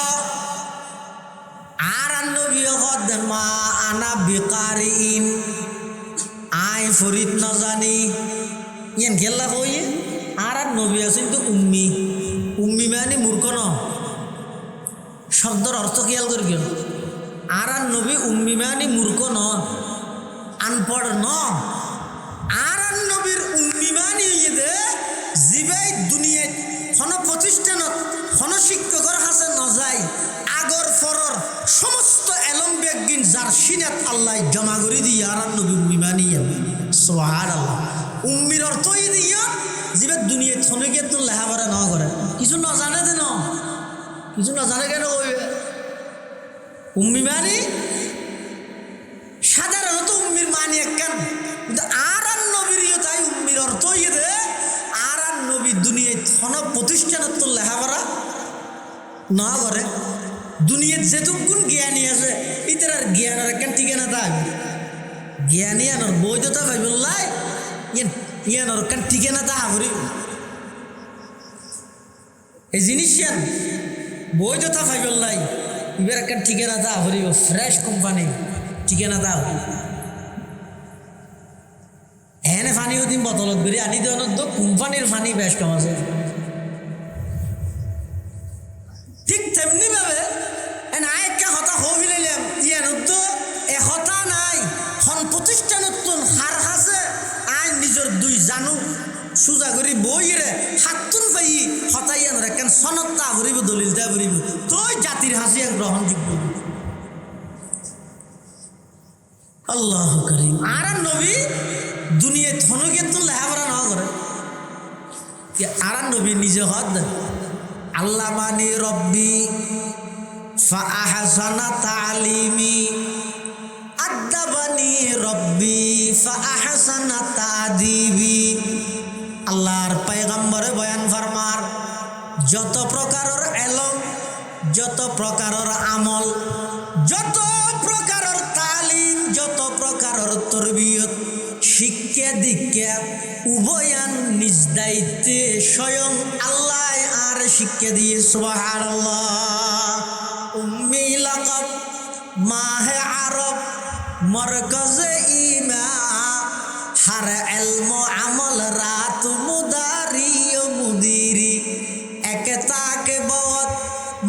আর নবী হদে মা আনা বিকারিন আই ফরিদ না জানি ইয়ান খেলা হই। আর নবী আছেন তো উম্মি, উম্মি মানে মূর্খ ন, শব্দর অর্থ খেয়াল করি কেন। আর নবী উম্মি মানে মূর্খ ন, আনপড় ন। আর নবীর উম্মি মানে দে জিবাই দুনিয়ায় হন প্রতিষ্ঠানত হন শিক্ষকর হাসে নজাই আগর ফরর সমস্ত এলম বেগিন যার সিনাত আল্লাহ জমা করে দিয়ে আর নবী উম্মি মানে। সুবহানাল্লাহ, উম্মির অর্থ দিয়া জিবে দুনিয়া থনে গিয়ে তো লেখাপড়া না করে কিছু না জানে দেন, কিছু না জানে কেন কইবে উম্মি মানে সাধারণত উম্মির মানি একখান না করে দুনিয়ার যেটুকুন জ্ঞানী আছে ইতার আর জ্ঞানের একখান ঠিকানা থাকবে জ্ঞানী আনার বৈধতা ভাইবুল্লাই ইয়ানোর একখান ঠিকানা তা হাবরি এই জিনিস বৈধতা ভাইবুল্লাই এবার একখান ঠিকানা তা হাবরি ফ্রেশ কোম্পানি ঠিকানা তা হাবরি এনে ফানিও দিন বদলত করি আনি দেওয়ার তো কোম্পানির ফানি বেশ কম আছে ঠিক তেমনি ভাবে আরেকটা হতা হইলাম ইয়ানোর তো এ হতা নাই হন প্রতিষ্ঠান হার হাসে আইন নিজের দুই জানু সোজা করি বইরে হাতুন পাই হতাই আনার একখান সনত্তা ভরিব দলিলটা ভরিব তুই জাতির হাসিয়া গ্রহণযোগ্য আল্লাহ করিম আর নবী দুনিয়ায় থনকে তো লেহাপড়া না করে আর নবী নিজে হদ আল্লাহ মানি রব্বি ফাআহসানা তালিমি আদাবানি রব্বি ফাআহসানা তাদিবি আল্লাহর পয়গম্বরে বয়ান ফরমার যত প্রকারের এলম যত প্রকারের আমল যত প্রকারের তালিম যত প্রকারের তরবিয়ত শিক্ষা দীক্ষা উভয়ান নিজ দায়িত্বে স্বয়ং আল্লাহ আর শিক্ষা দিয়ে সুবহানাল্লাহ উম্মি লাকাব মাহে আরব মরকজে ইমা হার ইলম আমল রাত মুদারি ও মুদিরি একতা কে বহুত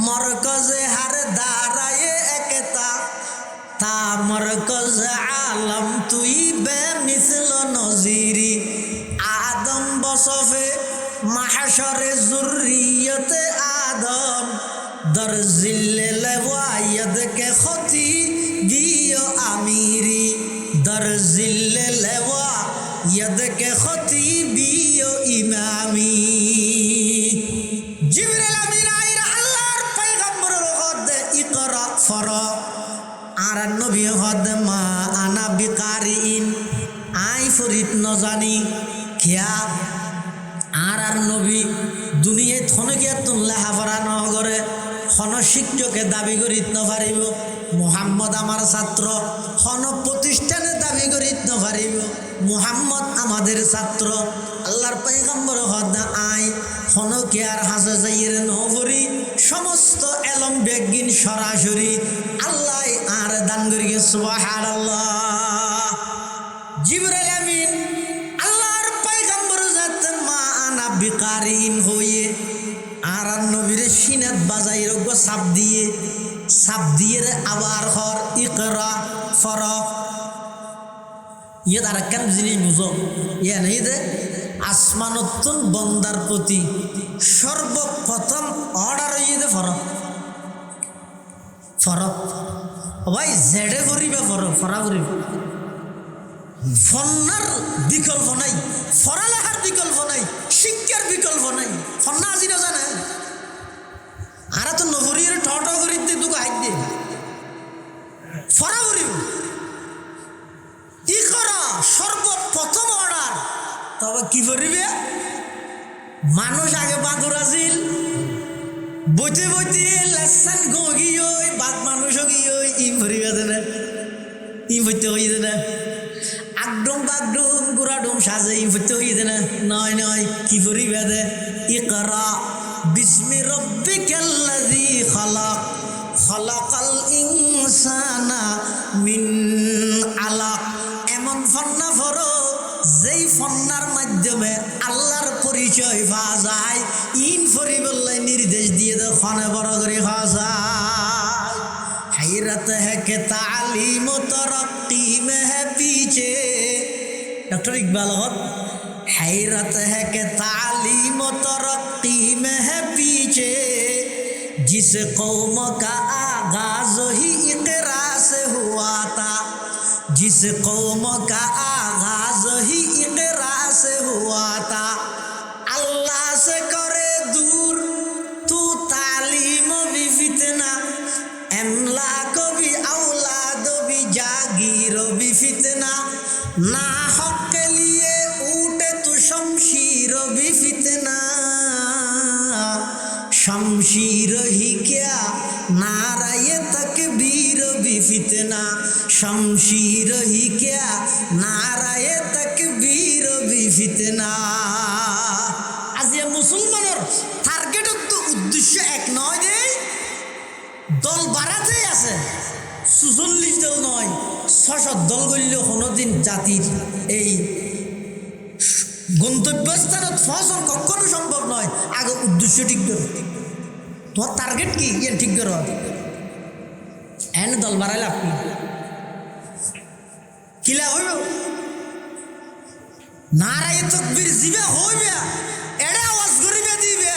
মরকজে হার দারায়ে একতা তা মরকজ আলম তুই বে মিসল নজিরি আদম বসফে মাহশরে জুরিয়তে আদম দর জিল্লে লেওয়ায়দ কে খতি দিও আমিরি দর জিল্লে লেওয়ায়দ কে খতি দিও ইমামি জিবরিল আমিন আইরা আল্লাহর পয়গম্বরের হদ ইকরা ফরা আর নবী হদ মা আনা বিকারিন আই ফরিদ ন জানি খেয়া আর নবী দুনিয়ায় থনকে তুল্লা হাফারা ন করে হন শিক্ষকে দাবি করি ন পারিব মুহাম্মদ আমার ছাত্র হন প্রতিষ্ঠানে দাবি করি ন পারিব মুহাম্মদ আমাদের ছাত্র আল্লাহর পয়গম্বর হদ আই হন কে আর হাসে যাইয়ের নহরি সমস্ত এলম বেগিন সরাসরি আল্লাহ আর দান করি সুবহানাল্লাহ জিবরাইল আমিন আল্লাহর পয়গম্বর জাত মা আনা বিকারিন হয়ে আর নবীর সিনাত বাজাই রোগ সাপ দিয়ে আবার হর ইকরা ফর ইয়ে তার কেন জিনিস বুঝো ইয়ে নেই দে আসমানতুন বন্দার প্রতি সর্বপ্রথম অর্ডার হয়ে দে ফরক ভাই জেডে করিবে ফরা করিবে ফন্নার বিকল্প নাই ফরালেখার বিকল্প নাই শিক্ষার বিকল্প নাই ফন্না আজি না জানে আর তো নভরির ঠট করি দুটো হাইট দিয়ে ফরা করিব ই করা সর্বপ্রথম অর্ডার তবে কি করিবে মানুষ আগে বাঁধুর আছিল বইতে বইতে লেসান গিয়ে বাদ মানুষ গিয়ে ইম ভরিবে দেনে ইম বইতে হইতে না আগডুম বাগডুম গুড়াডুম সাজে ইম বইতে হইতে না নয় কি করিবে দে ইকরা বিসমি রব্বিকাল্লাযী খালাক খালাকাল ইনসানা মিন আলাক এমন ফন্না ফরো যেই ফন্নার মাধ্যমে আল্লাহর পরিচয় পাওয়া যায় ইন ফরিবল্লাই নির্দেশ দিয়ে দে খনে বড় করে খাওয়া যায় हैरत है कि तालीम तरक्की में है पीछे डॉक्टर इकबाल हैरत है कि तालीम तरक्की में है पीछे जिस कौम का आगाज ही इकरा से हुआ था जिस कौम का आगाज ही इकरा से हुआ था अल्लाह से करे दूर तू तालीम भी फितना एमला को भी औलाद भी जागीर भी फितना ना हक के लिए ऊटे तू शमशीर भी फितना शमशीर ही क्या नाराये तकबीर भी फितना शमशीर ही क्या नाराये तकबीर भी फितना आज ये मुसलमानर टार्गेट तो उद्देश्य एक नय दे दल बाড়াতেই আছে ৪৪ দল নয় ৬০০ দল গড়লেও কোনোদিন জাতির এই গন্তব্যস্থানত পৌঁছানো কখনো সম্ভব নয় আগে উদ্দেশ্য ঠিক করো তোমার টার্গেট কি ইয়ে ঠিক করো এন দল বাড়াইলে আপনি কিলা হইব নারায়ে তাকবীর জিবে হইবে এড়ে আওয়াজ করিবে দিবে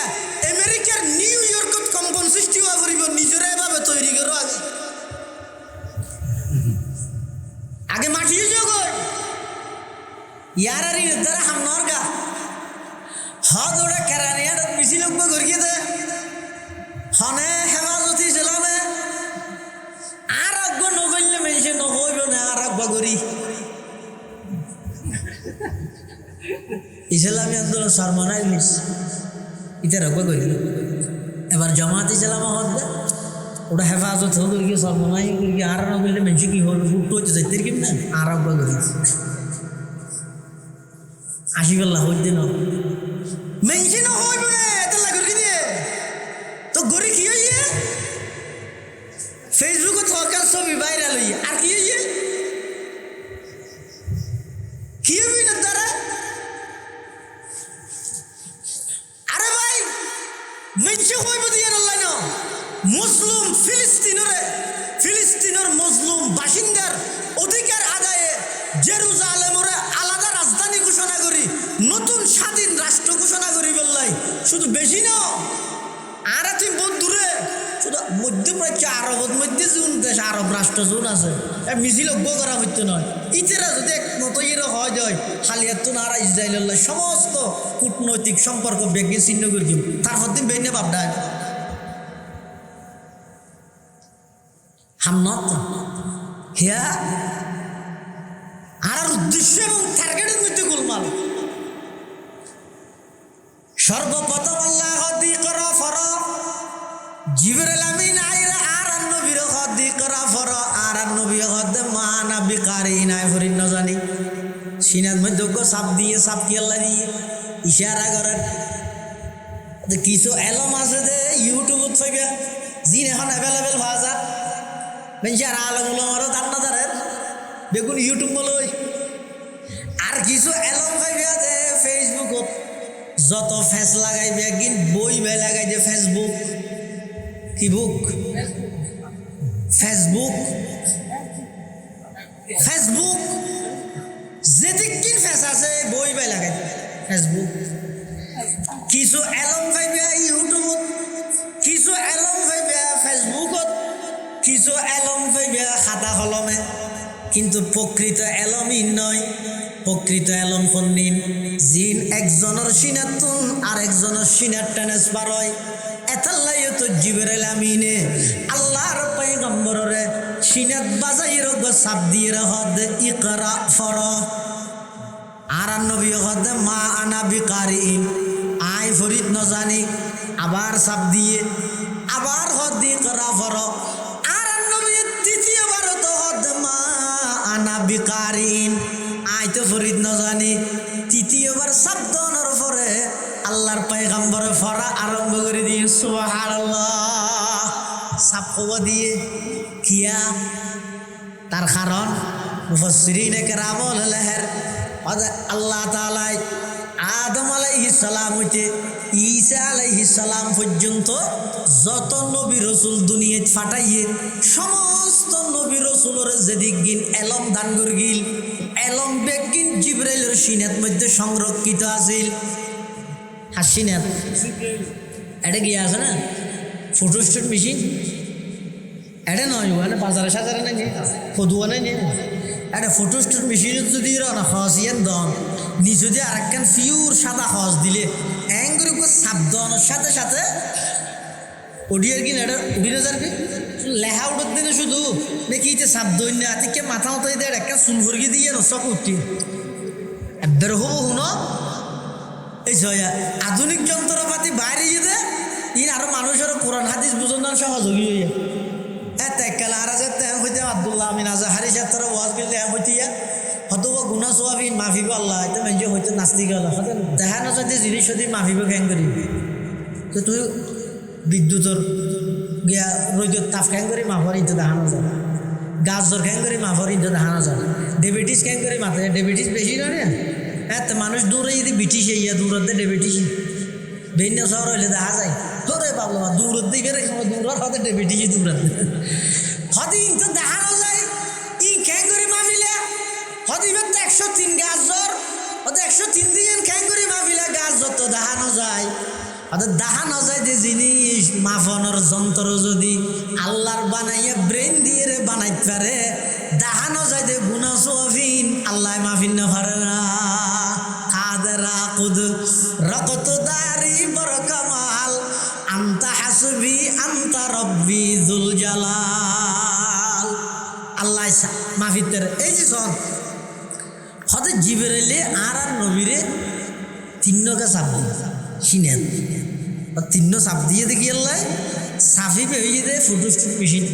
আমেরিকার নিউ ইয়র্কত কম্পন সৃষ্টি হওয়া করিব নিজরে এভাবে তৈরি করো আগে মাটিয়ে যোগ ইয়ারারি দ্বারা হামনার গা হদ ওরা কেরানিয়ার মিছিল গড়িয়ে দে হনে হেফাজতি ছিলামে আর আগ্য নগল্য মেশে নহইব না আর আগ্য গড়ি ইসলামী আন্দোলন সরমনাই মিস ইতে রাখবা গড়ি এবার জামাত ইসলাম হদ ওটা হেফাজত হোক গিয়ে সরমনাই গিয়ে আর নগল্য মেশে কি হল ফুটো হচ্ছে যাইতে কি না আর আগ্য গড়ি আশিফাল্লাহ হইতে না মেনশন হইব না এটা লাগর কি দিয়ে তো গরি কি হইয়ে ফেসবুকে থকার ছবি ভাইরাল হইয়ে আর কি হইয়ে কি হইবি না তারা আরে ভাই মেনশন হইব দিয়ে আল্লাহ না মুসলিম ফিলিস্তিনের মুসলিম বাসিন্দার অধিকার আদায়ে জেরুজালেমরে আলাদা রাজধানী ঘোষণা করি নতুন স্বাধীন রাষ্ট্র ঘোষণা করি বললাই শুধু বেশি না আর তুমি বহুত দূরে শুধু মধ্যপ্রাচ্য আরবত মধ্যে জুন দেশ আরব রাষ্ট্র জুন আছে মিছিল অজ্ঞ করা হইতে নয় ইতেরা যদি একমত ইয়ে হয় যায় হালিয়াতুন আর ইসরায়েল্লাহ সমস্ত কূটনৈতিক সম্পর্ক বেগে ছিন্ন করে দিব তারপর দিন বেনে ভাবডায় হামনত হিয়া আর উদ্দেশ্য এবং টার্গেটের মধ্যে গোলমাল সর্বপ্রথম আল্লাহ হদি করা ফর জিবরিল আমিন আইরা আর নবীর হদি করা ফর আর নবী হদ মানা বিকারি নাই হরিন না জানি সিনার মধ্যে সাপ দিয়ে সাপ কি আল্লাহ দিয়ে ইশারা করেন কিছু এলম আছে যে ইউটিউবত পাইবে জিন এখন অ্যাভেলেবেল ভাজা বেঞ্চার আলম উলামারও দান না দাঁড়েন দেখুন ইউটিউব বলো আর কিছু এলম পাইবে যে ফেসবুকত যত ফেস লাগাইবে একদিন বই বে লাগাই যে ফেসবুক কি বুক ফেসবুক যেদিক কি ফেস আছে বই বে লাগাই ফেসবুক কিছু এলম পাইবে ইউটিউবত কিছু এলম পাইবে ফেসবুকত কিছু এলম পাইবে খাতা কলমে কিন্তু প্রকৃত এলমই নয় প্রকৃত এলম কোনদিন জিন একজনের সিনাতুন আর একজনের সিনাত ট্রান্সফার হয় এতাল্লাই তো জিবরিল আমিনে আল্লাহর পয়গম্বররে সিনাত বাজাইর সাপ দিয়ে হদ ইকরা ফর আর নবী হদ মা আনা বিকারিন আই ফরিদ ন জানি আবার সাপ দিয়ে আবার হদ ইকরা ফর আর নবী দ্বিতীয়বার তো হদ মা আনা বিকারিন আই তো ফরিদ ন জানি তৃতীয়বার শব্দনের পরে আল্লাহর পয়গম্বরে ফরা আরম্ভ করে দিয়ে সুবহানাল্লাহ সাপ কব দিয়ে কিয়া তার কারণ মুফাসসিরিনে কেরাম লেহের আল্লাহ তাআলা আদম আলাইহিস সালাম হইতে ঈসা আলাইহিস সালাম পর্যন্ত যত নবী রাসূল দুনিয়াত ফাটাইয়ে সমস্ত নবী রাসূলের যেদিক গিন এলম দান করগিল এলম বেগিন জিবরাইলের সিনাত মধ্যে সংরক্ষিত আছিল হাসিনাত এটা কি আছে না ফটোস্টেট মেশিন এটা নয় ওখানে বাজারে সাজারে নাই ফদুয়া নাই এটা ফটোস্টেট মেশিন যদি না হসিয়ান দন নিচে দিয়ে আরেকখান ফিউর সাদা হস দিলে অ্যাঙ্গুর সাপ দনের সাথে সাথে ওডিয়ার কিনা এটা উড়িয়ে যাবে লেহা উঠত দিনে শুধু নাকি এটা সাপ দই না আজকে মাথা মতো দেয় একটা চুল ভরগি দিয়ে নষ্ট করতে এবার হবো শুনো এই আধুনিক যন্ত্রপাতি বাইরে যেতে ইন আরো মানুষের কোরআন হাদিস বুঝন না সহযোগী হইয়া তেকাল আর আছে তে হইতে আব্দুল্লাহ আমিন আজহারি সাহেব ওয়াজ করলে হইতিয়া হয়তো গুনা সোয়াবিন মাফিব আল্লাহ এটা মেঞ্জে হয়তো নাস্তিক হল হয়তো দেখা না যদি জিনিস যদি মাফিব খ্যাং করি তো তুই বিদ্যুতের গিয়া রোজের তাপ খ্যাং করে মাফর ইতো দেখানো যায় গাছ জ্বর খ্যাং করে মাফর ইতো দেখানো যায় ডায়াবেটিস খ্যাং করে মাথায় ডায়াবেটিস বেশি নয় হ্যাঁ তো মানুষ দূরে যদি বিটিসে ইয়া দূরতে ডায়াবেটিস ভিন্ন শহর হইলে দেখা যায় তোরে বাবলা দূরের দিকে রেখে দূরের হতে ডায়াবেটিস দূরাতে হতে ইতো দেখানো যায় ই খ্যাং করে মাফিলে হতে এবার তো 103 গাছ জ্বর হতে 103 দিন খ্যাং করে মাফিলে গাছ যত দেখানো যায় অর্থাৎ দেখানো যায় যে জিনিস মাফনের যন্ত্র যদি আল্লাহর বানাইয়া ব্রেন দিয়ে বানাইতে পারে দেখানো যায় যে গুনা সোয়াবিন আল্লাহ মাফিন না পারে না কাদরা কুদ রকত দারি বড় কামাল আন্তা হাসবি আন্তা রব্বি যুল জালাল আল্লাহ মাফিতের এই যে শোন হতে জিবরাইলে আর নবীরে তিনটা চাপ দিয়ে সিনেন তিন্ন চাপ দিয়ে দেখি আল্লাহ সাফি পেয়ে দেয় ফটো মেশিন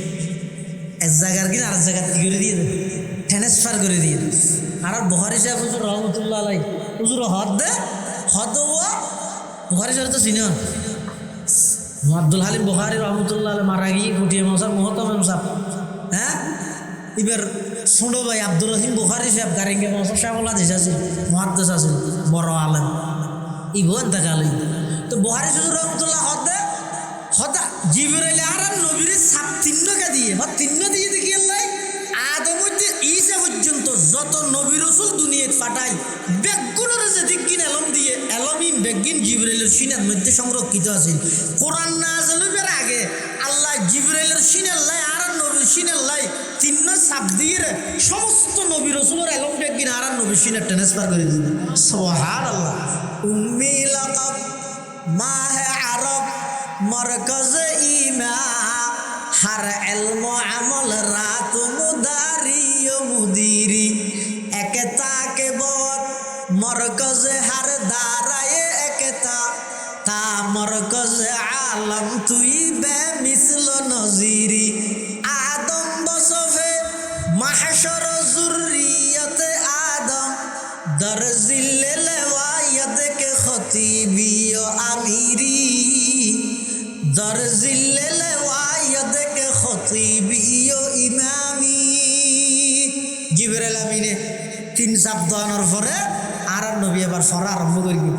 এক জায়গার কিনা আরেক জায়গার কি করে দিয়ে দেয় ট্রান্সফার করে দিয়ে দেয় আর বুখারী সাহেব হুজুর রহমতুল্লাহ আলাই হুজুর হদ দে হদ বুখারী সাহেব তো চিনেন আব্দুল হালিম বুখারী রহমতুল্লাহ আলাই মারা গিয়ে ফুটিয়ে মশাব মহতম সাহেব হ্যাঁ এবার ছোটো ভাই আব্দুল রহিম বুখারী সাহেব গারিঙ্গে মশাব সাহেব দেশ আছে মহাদ্দেশ আছে বড় আলেম ইভন দেখালি তো বুখারী হুজুর রহমতুল্লাহ হদে হদা জিবরাইল আর নবীর সাপ তিন্নকে দিয়ে বা তিন্ন দিয়ে দেখি আল্লাহ আদম হইতে ঈসা পর্যন্ত যত নবী রাসূল দুনিয়াত পাঠাই বেগুনের যে দিকিন এলম দিয়ে এলমিন বেগিন জিবরাইলের সিনার মধ্যে সংরক্ষিত আছে কোরআন নাযিল হবার আগে আল্লাহ জিবরাইলের সিনার লাই আর নবীর সিনার লাই তিন্ন সাপ দিয়ে সমস্ত নবী রাসূলের এলম বেগিন আর নবীর সিনার ট্রান্সফার করে দিলেন সুবহানাল্লাহ উম্মি লাকাব মাহে আরব মরকজ ইমা হর ইলম আমল রাত মুদারি মুদিরি একতা কে বত মরকজ হর দারায়ে একতা তা মরকজ আলম তুই বে মিসল নজিরি আদম বসফে মাহশর জুররিয়ত আদম দরজিল লেওয়ায়ত কে খতিবি ও আমিরি দরজিল লেওয়ায়ত কে খতিবি ও ইমামি জিবরাইল আমিনে তিন শব্দ আনার পরে আর নবী আবার পড়া আরম্ভ করবে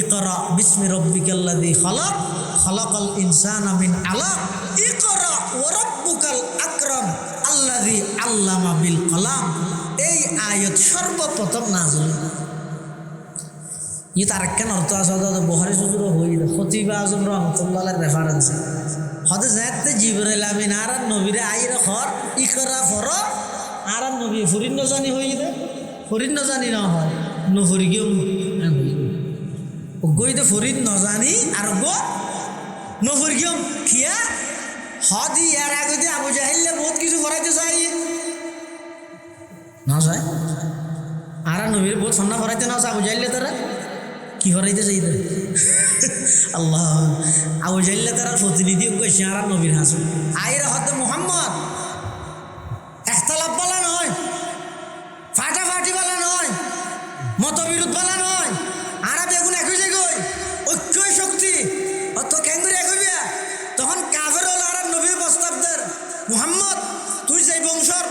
ইকরা বিসমি রাব্বিকাল্লাযী খালাক খালাকাল ইনসানা মিন আলাক ইকরা ওয়া রাব্বুকাল আকরাম আল্লাযী আল্লামা বিল কলাম এই আয়াত সর্বপ্রথম নাযিল ই তার কেন অর্থ আছে বুখারী হুজুর হই খতিব আজম রাহমাতুল্লাহ আলাইহির রেফারেন্স হতে যাতে জিবরাইল আমিন আর নবীরে আইরা খর ইকরা ফর আর নবী ফরিন জানি হই দে ফরিন জানি না হয় নফরি গিয়ে গই তো ফরিদ ন জানি আর গো নফরি গিয়ে খিয়া হদি এর আগে দিয়ে আবু জাহিল্লে বহুত কিছু করাইতে চাই না যায় আর নবীর বহুত সামনা করাইতে না আবু জাহিল্লে তারা কি করাইতে চাই আল্লাহ আবু জাহিল্লে তারা প্রতিনিধি কইছে আর নবীর হাসু আইরা হতে মুহাম্মদ একতলাপ বলা নয় ফাটাফাটি বলা নয় মতবিরোধ বলা নয় আরব এগুলো একই জায়গায় ঐক্যই শক্তি অত কেন্দ্রে এক হইবে তখন কাফের হল আর নবীর প্রস্তাবদের মুহাম্মদ তুই যে বংশর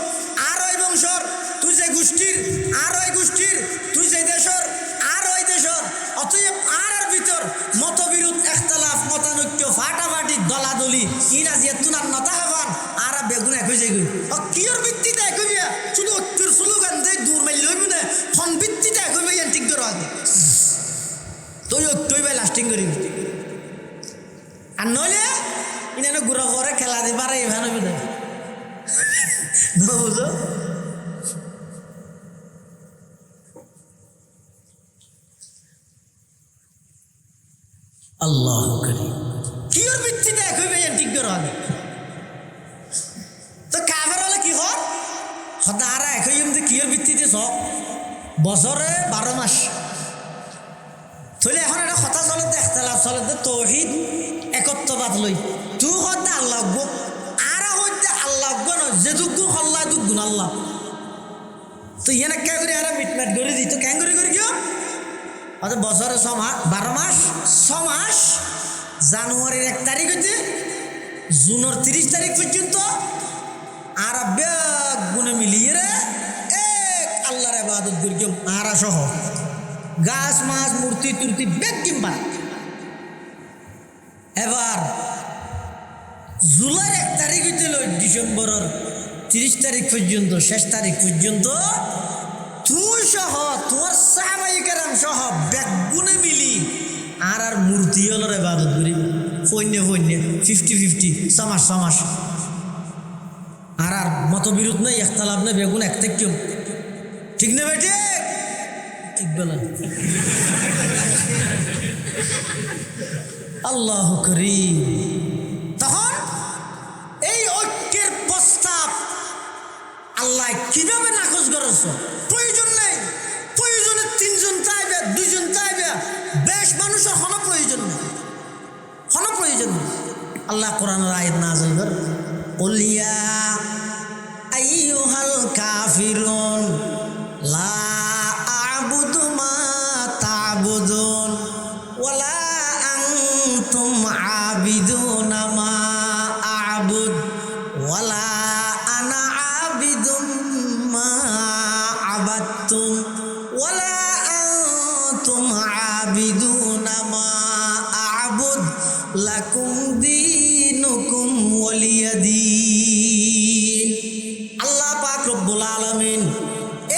আর ওই বংশর তুই যে গোষ্ঠীর আর ওই গোষ্ঠীর তুই যে দেশর আর ওই দেশর অতএব আর ভিতর মতবিরোধ একতলাফ মতানৈক্য ফাটাফাটি দলাদলি ইনাজিয়া তুনার নতা হবান আর বেগুন একই জায়গায় কিয়র ভিত্তিতে এক হইবে শুধু ঐক্যর স্লোগান দেয় দূর মাইল হইব না ফোন ভিত্তিতে এক হইবে ঠিক ধরো আগে তুই ঐক্যই ভাই লাস্টিং করিবি আর নইলে ইনানো ঘুরা ঘরে খেলা দিবার এভাবে হইবে না বুঝো আল্লাহ করিম কিয়র ভিত্তিতে এক হইবে ঠিক ধরো আগে তো কাফের হলে কি হর সদাহারা এক হইম যে কিয়র ভিত্তিতে সব বছরে 12 মাস থলে এখন একটা কথা চলে দেখতালাম চলে তৌহিদ একত্ববাদ লই তুই হদ্দে আল্লাহ গো আর হদ্দে আল্লাহ গো ন যে দুগু হল্লা দুগুণ আল্লাহ তো ইয়ানে কে করে আর মিটমাট করে দিত কেন করে কিও অত বছরে 6 মাস 12 মাস 6 মাস জানুয়ারির 1 তারিখ হইতে জুনের 30 তারিখ পর্যন্ত আর বেগ গুনে মিলিয়ে রে এক আল্লাহর ইবাদত করি কেউ আরা সহ গাছ মাছ মূর্তি তুর্তি বেগ কিংবা এবার জুলাই 1 তারিখ হইতে ডিসেম্বরের 30 তারিখ পর্যন্ত শেষ তারিখ পর্যন্ত তুই সহ তোর সাহাবায়ে কেরাম সহ বেগুনে মিলি আর মূর্তি হলোর ইবাদত করি ফৈন্য 50-50 সমাস আর মতবিরোধ নেই ইখতিলাফ নেই বেগুন এক থেকে কেউ ঠিক না বেটে ঠিক বলেন আল্লাহ করিম তখন এই ঐক্যের প্রস্তাব আল্লাহ কিভাবে নাকচ করেছ প্রয়োজন নেই প্রয়োজনে 3 জন চাইবে 2 জন চাইবে বেশ মানুষের কোনো প্রয়োজন নেই আল্লাহ কোরআনের আয়াত নাযিল করে কুল ইয়া আইয়ুহাল কাফিরুন লা আ'বুদু মা তা'বুদুন ওয়ালা আনতুম আবিদুনা মা আ'বুদ ওয়ালা আনা আবিদুম মা আবাদতুম ওয়ালা আনতুম আবিদুনা মা আ'বুদ লাকুম দীনুকুম ওয়ালিয়াদিন আল্লাহ পাক রব্বুল আলামিন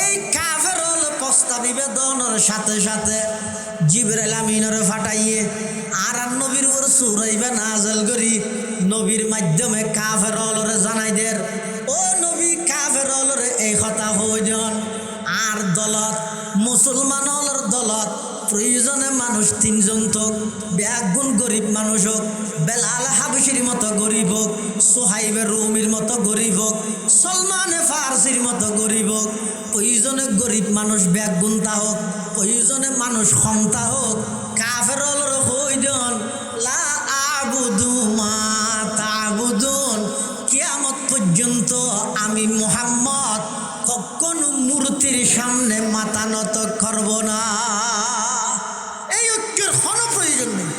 এই কাফেরল প্রস্তাব নিবেদনের সাথে সাথে জিবরাইল আমিনের ফাটাইয়ে আর নবীর উপর সূরা নাযিল করি নবীর মাধ্যমে কাফেরলরে জানাই দের ও নবী কাফেরলরে এই কথা হইজন আর দলত মুসলমানর দলত প্রয়োজনে মানুষ 3 জন থাক বেগুন গরিব মানুষ হোক বেলাল হাবশির মতো গরিব হোক সুহাইবে রুমির মতো গরিব হোক সলমানে ফারসির মতো গরিব হোক প্রয়োজনে গরিব মানুষ বেগুন তা হোক প্রয়োজনে মানুষ ক্ষমতা হোক কাফেরলর হইজন লা আবুদু মা তা'বুদুন কিয়ামত পর্যন্ত আমি মুহাম্মদ কখনো মূর্তির সামনে মাথা নত করব না এই ঐক্যের কোনো প্রয়োজন নেই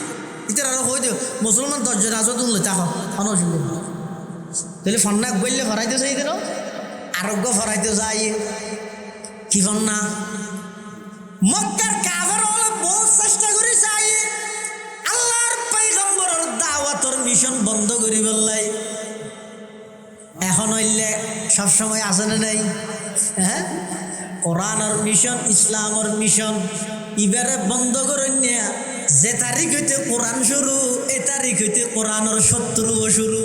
ইতার আর হইতে মুসলমান 10 জন আছো তুমি তাকো কোনো অসুবিধা নেই তাহলে ফন্না গইলে ফরাইতে চাই দিল আরোগ্য ফরাইতে যাই কি ফন্না মক্কার কাফের হলো বহুত চেষ্টা করে চাই আল্লাহর পয়গম্বরের দাওয়াতের মিশন বন্ধ করি বললাই এখন হইলে সবসময় আছে না নাই হ্যাঁ কোরআনের মিশন ইসলামের মিশন ইবারে বন্ধ করে নিয়ে যে তারিখ হইতে কোরআন শুরু এ তারিখ হইতে কোরআনের শত্রুও শুরু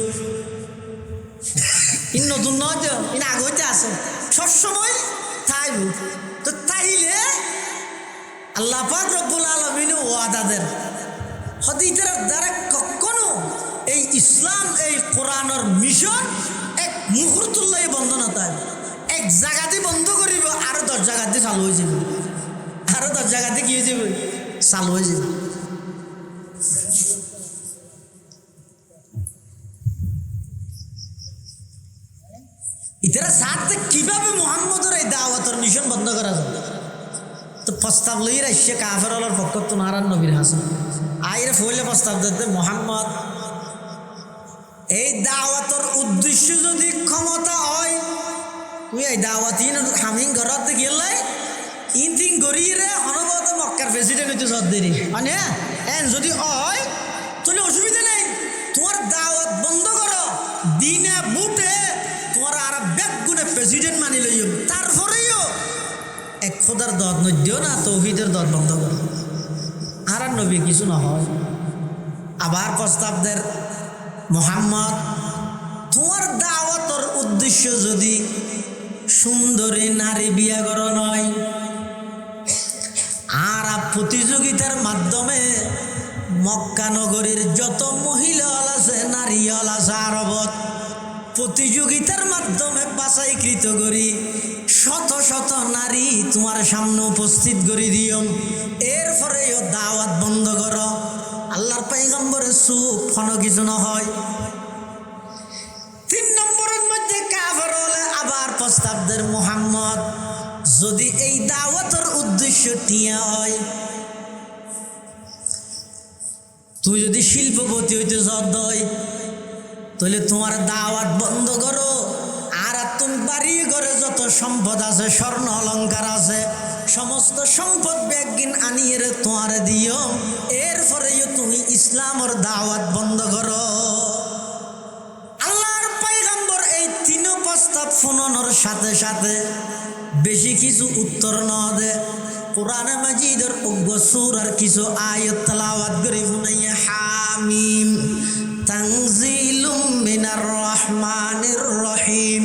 ইন নতুন নয় ইন আগে হইতে আছে সবসময় তাই তো তাইলে আল্লাহ পাক রব্বুল আলামিন ওয়াদাদের হদিতের দ্বারা কখনো এই ইসলাম এই কোরআনের মিশন এক মুহূর্তুল্লাহ বন্ধ না তাই এক জায়গাতে বন্ধ করিব আরো 10 জায়গাতে চালু হয়ে যাবে আরো 10 জায়গাতে কি হয়ে যাবে চালু হয়ে যাবে ইতারা সাথে কিভাবে মুহাম্মদের এই দাওয়াতের মিশন বন্ধ করা যায় তো প্রস্তাব লই রাইছে কাফেরওয়ালার পক্ষ তো নারায়ণ নবীর হাসান আইরে ফইলে প্রস্তাব দিতে মুহাম্মদ এই দাওয়াতের উদ্দেশ্য যদি ক্ষমতা হয় তুই এই দাওয়াতিন হামিং ঘরত গেলাই ইনথিং গরিরে অনবত মক্কার প্রেসিডেন্ট হইতে সদ্দেরি মানে এন যদি হয় তাহলে অসুবিধা নেই তোমার দাওয়াত বন্ধ করো দিনে বুটে তোমার আর বেগুনে প্রেসিডেন্ট মানি লইও তারপরেও এক খোদার দর নদিও না তৌহিদের দর বন্ধ করো আর নবী কিছু না হয় আবার প্রস্তাবদের মুহাম্মদ তোমার দাওয়াতের উদ্দেশ্য যদি সুন্দরী নারী বিয়া করা নয় আর প্রতিযোগিতার মাধ্যমে মক্কা নগরীর যত মহিলা আছে নারী আছে আরবত প্রতিযোগিতার মাধ্যমে বাছাইকৃত করি শত শত নারী আমারই তোমার সামনে উপস্থিত করে দিও এরপরে দাওয়াত বন্ধ করো আল্লাহর পয়গম্বরের চুপ কোনো কিছু না হয় 3 নম্বরের মধ্যে কাফের হলে আবার প্রস্তাব দেন মুহাম্মদ যদি এই দাওয়াতের উদ্দেশ্য টিয়া হয় তুই যদি শিল্পপতি হইতে যদ্দয় তাহলে তোমার দাওয়াত বন্ধ করো আর তুমি বাড়ি ঘরে যত সম্পদ আছে স্বর্ণ অলংকার আছে সমস্ত সম্পদ ব্যাগিন আনিয়ে তোমার দিও এরপরেও তুমি ইসলামের দাওয়াত বন্ধ করো আল্লাহর পয়গম্বর এই 3 প্রস্তাব শুনানোর সাথে সাথে বেশি কিছু উত্তর না দে কোরআনে মাজিদের অজ্ঞ সূরার কিছু আয়াত তেলাওয়াত করে শুনাইয়া হামিম তানজিলুম মিনার রহমানির রহিম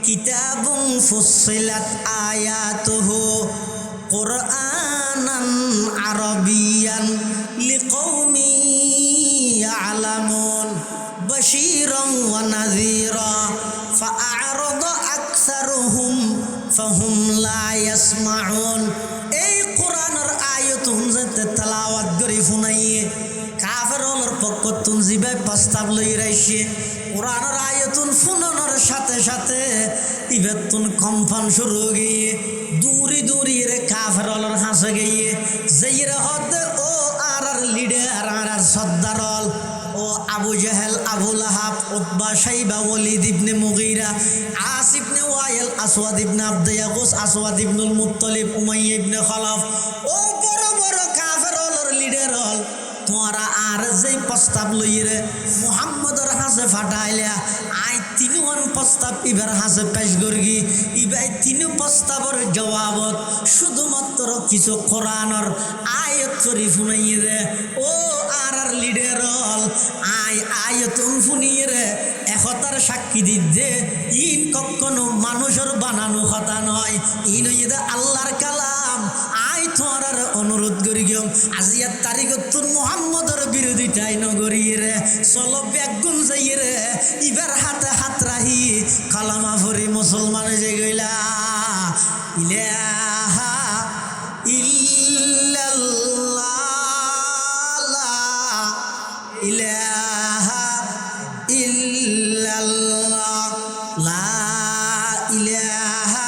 কিতাবুন ফুসসিলাত আয়াতুহু কুরআনান আরাবিয়ান লিকৌমি ইয়ালামুন বাশীরান ওয়া নাযীরা ফাআরাদা আকসারুহুম ফাহুম লা ইয়াসমাউন এই কোরআনের আয়াত হুনজাতে তেলাওয়াত করে শুনাইয়ে কাফেরদের পক্ষ তুন জিবে প্রস্তাব লই রাইছে কোরআনের আয়াতুন শুনানোর সাথে সাথে ইবেতুন কম্পন শুরু গিয়ে দূরি দূরি রে কাফেরদের হাসে গিয়ে যেইরে হদে ও আর লিডার আর সর্দারল ও আবু জাহেল আবু লাহাব উতবা শাইবা ওয়ালিদ ইবনে মুগীরা আস ইবনে ওয়াইল আসওয়াদ ইবনে আব্দ ইয়াগুস আসওয়াদ ইবনুল মুত্তালিব উমাইয়া ইবনে খালাফ ও বড় বড় কাফেরদের লিডার হল তোরা আর যেই প্রস্তাব লইরে মুহাম্মদের হাসে ফাটাইলা আই 3 প্রস্তাব ইবার হাসে পেশ করগি ইবাই 3 প্রস্তাবের জবাবত শুধুমাত্র কিছু কোরআনের আয়াত শরীফ শুনাইয়ে ও আর লিডার হল আই আয়াত শুনিয়ে একতার সাক্ষী দিতে ইন কখনো মানুষের বানানো কথা নয় ইন আল্লাহর কালাম আই তোমার অনুরোধ করি গিয়ে আজিয়ার তারিখ তোর মুহাম্মদের বিরোধিতাই নগরী রে চলো ব্যাগুন যাই রে ইবার হাতে হাত রাহি কালামা ভরি মুসলমান যে গইলা ইলাহা ইল্লাল্লাহ ইলাহা ইল্লাল্লাহ লা ইলাহা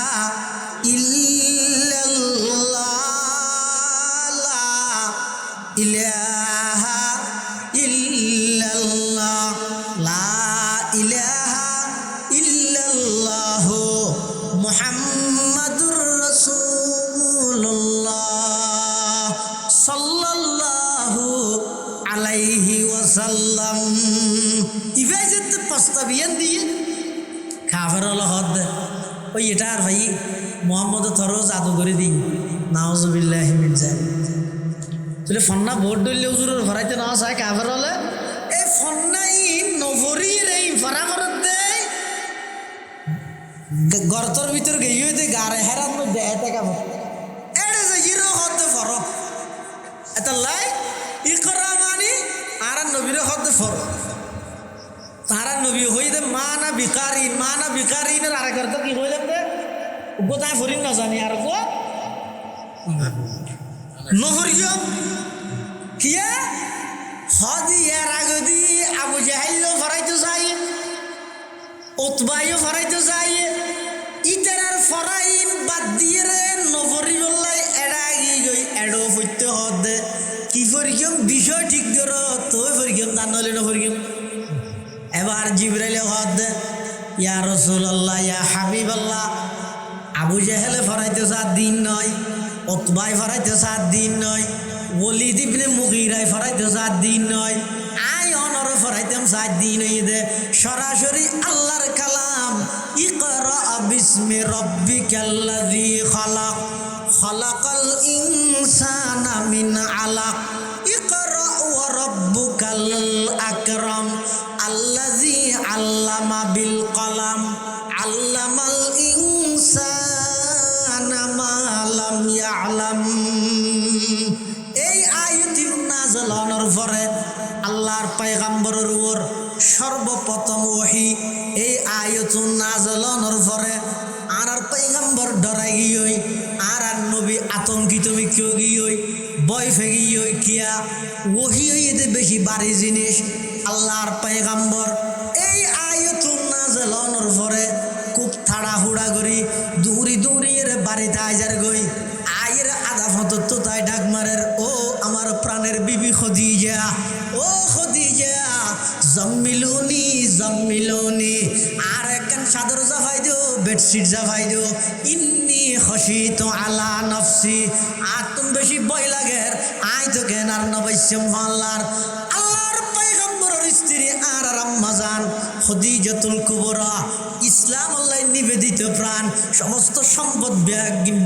ইলাহা ইল্লাল্লাহ লা ইলাহা ইল্লাল্লাহ মুহাম্মাদুর রাসূলুল্লাহ সাল্লাল্লাহু আলাইহি ওয়াসাল্লাম ইভাই যেতে প্রস্তাবিয়ান দিয়ে কাফের হদ ওই এটা আর ভাই মোহাম্মদ থর জাদু করে দিই নাউজুবিল্লাহি মিন যালিক তাহলে ফন্না ভোট দলীয় হুজুরের ভরাইতে না চায় কাফের হলে এই ফন্নাই নভরির এই ফরামরত দেয় গর্তর ভিতর গিয়ে দে গারে হেরার মধ্যে এতে কাফের এটা যে হিরো হতে ফরক এটা লাই ইকরা মানি আর নবীর হতে ফরক তারা নবী হইতে মা না ভিকারিন আর করতে কি হইলাম দে কোথায় ফরিন না জানি আর কো নহরিও কিয়া হদি এর আগদি আবু জাহেল ফরাইতে যাই উতবাইও ফরাইতে যাই ইতার ফরাইন বাদ দিয়ে রে নহরি বললাই এড়া গই গই এডো হইতে হদে কি ফরিকম বিষয় ঠিক করো তো ফরিকম জানলে নহরিকম এবার জিবরাইল হদে ইয়া রাসূলুল্লাহ ইয়া হাবিবাল্লাহ আবু জাহেল ফরাইতে যা দিন নয় উতবাই ফরাইতে 7 দিন নয় ওয়ালিদ ইবনে মুগীরায় ফরাইতে 7 দিন নয় আই অনর ফরাইতাম 7 দিন হইদে সরাসরি আল্লাহর কালাম ইকরা বিসমি রাব্বিকাল্লাযী খালাক খালাকাল ইনসানা মিন আলাক ইকরা ওয়া রাব্বুকাল আকরাম আল্লাযী আল্লামা বিল কলাম আল্লামাল ইনসানা মা লাম ইয়ালাম এই আয়াতটি নাযিল হওয়ার পরে আল্লাহর পয়গম্বরের উপর সর্বপ্রথম ওহী এই আয়াত নাযিল হওয়ার পরে আর পয়গম্বর ডরাই গিয়ে ফেগি ওই কিয়া ওহি এতে বেশি বাড়ি জিনিস আল্লাহর পয়গম্বর এই আয়াতুন নাযিল হওয়ার পরে খুব তাড়াহুড়া করি দৌড়ি দৌড়ি এর বাড়িতে আইজার গই আয়ের আধা ফতর তো তাই ডাক মারের ও আমার প্রাণের বিবি খদিজা ও খদিজা জম্মিলুনি জম্মিলুনি আর একখান চাদর জাফাই দিও বেডশিট জাফাই দিও ইন্নি খশিতু আলা নফসি আর তুমি বেশি ভয় লাগে আই তো কেন আর নবৈশ্যম আল্লাহর পয়গম্বরের স্ত্রী আর আম্মা জান খদিজাতুল কুবরা ইসলাম আল্লাহ নিবেদিত প্রাণ সমস্ত সম্পদ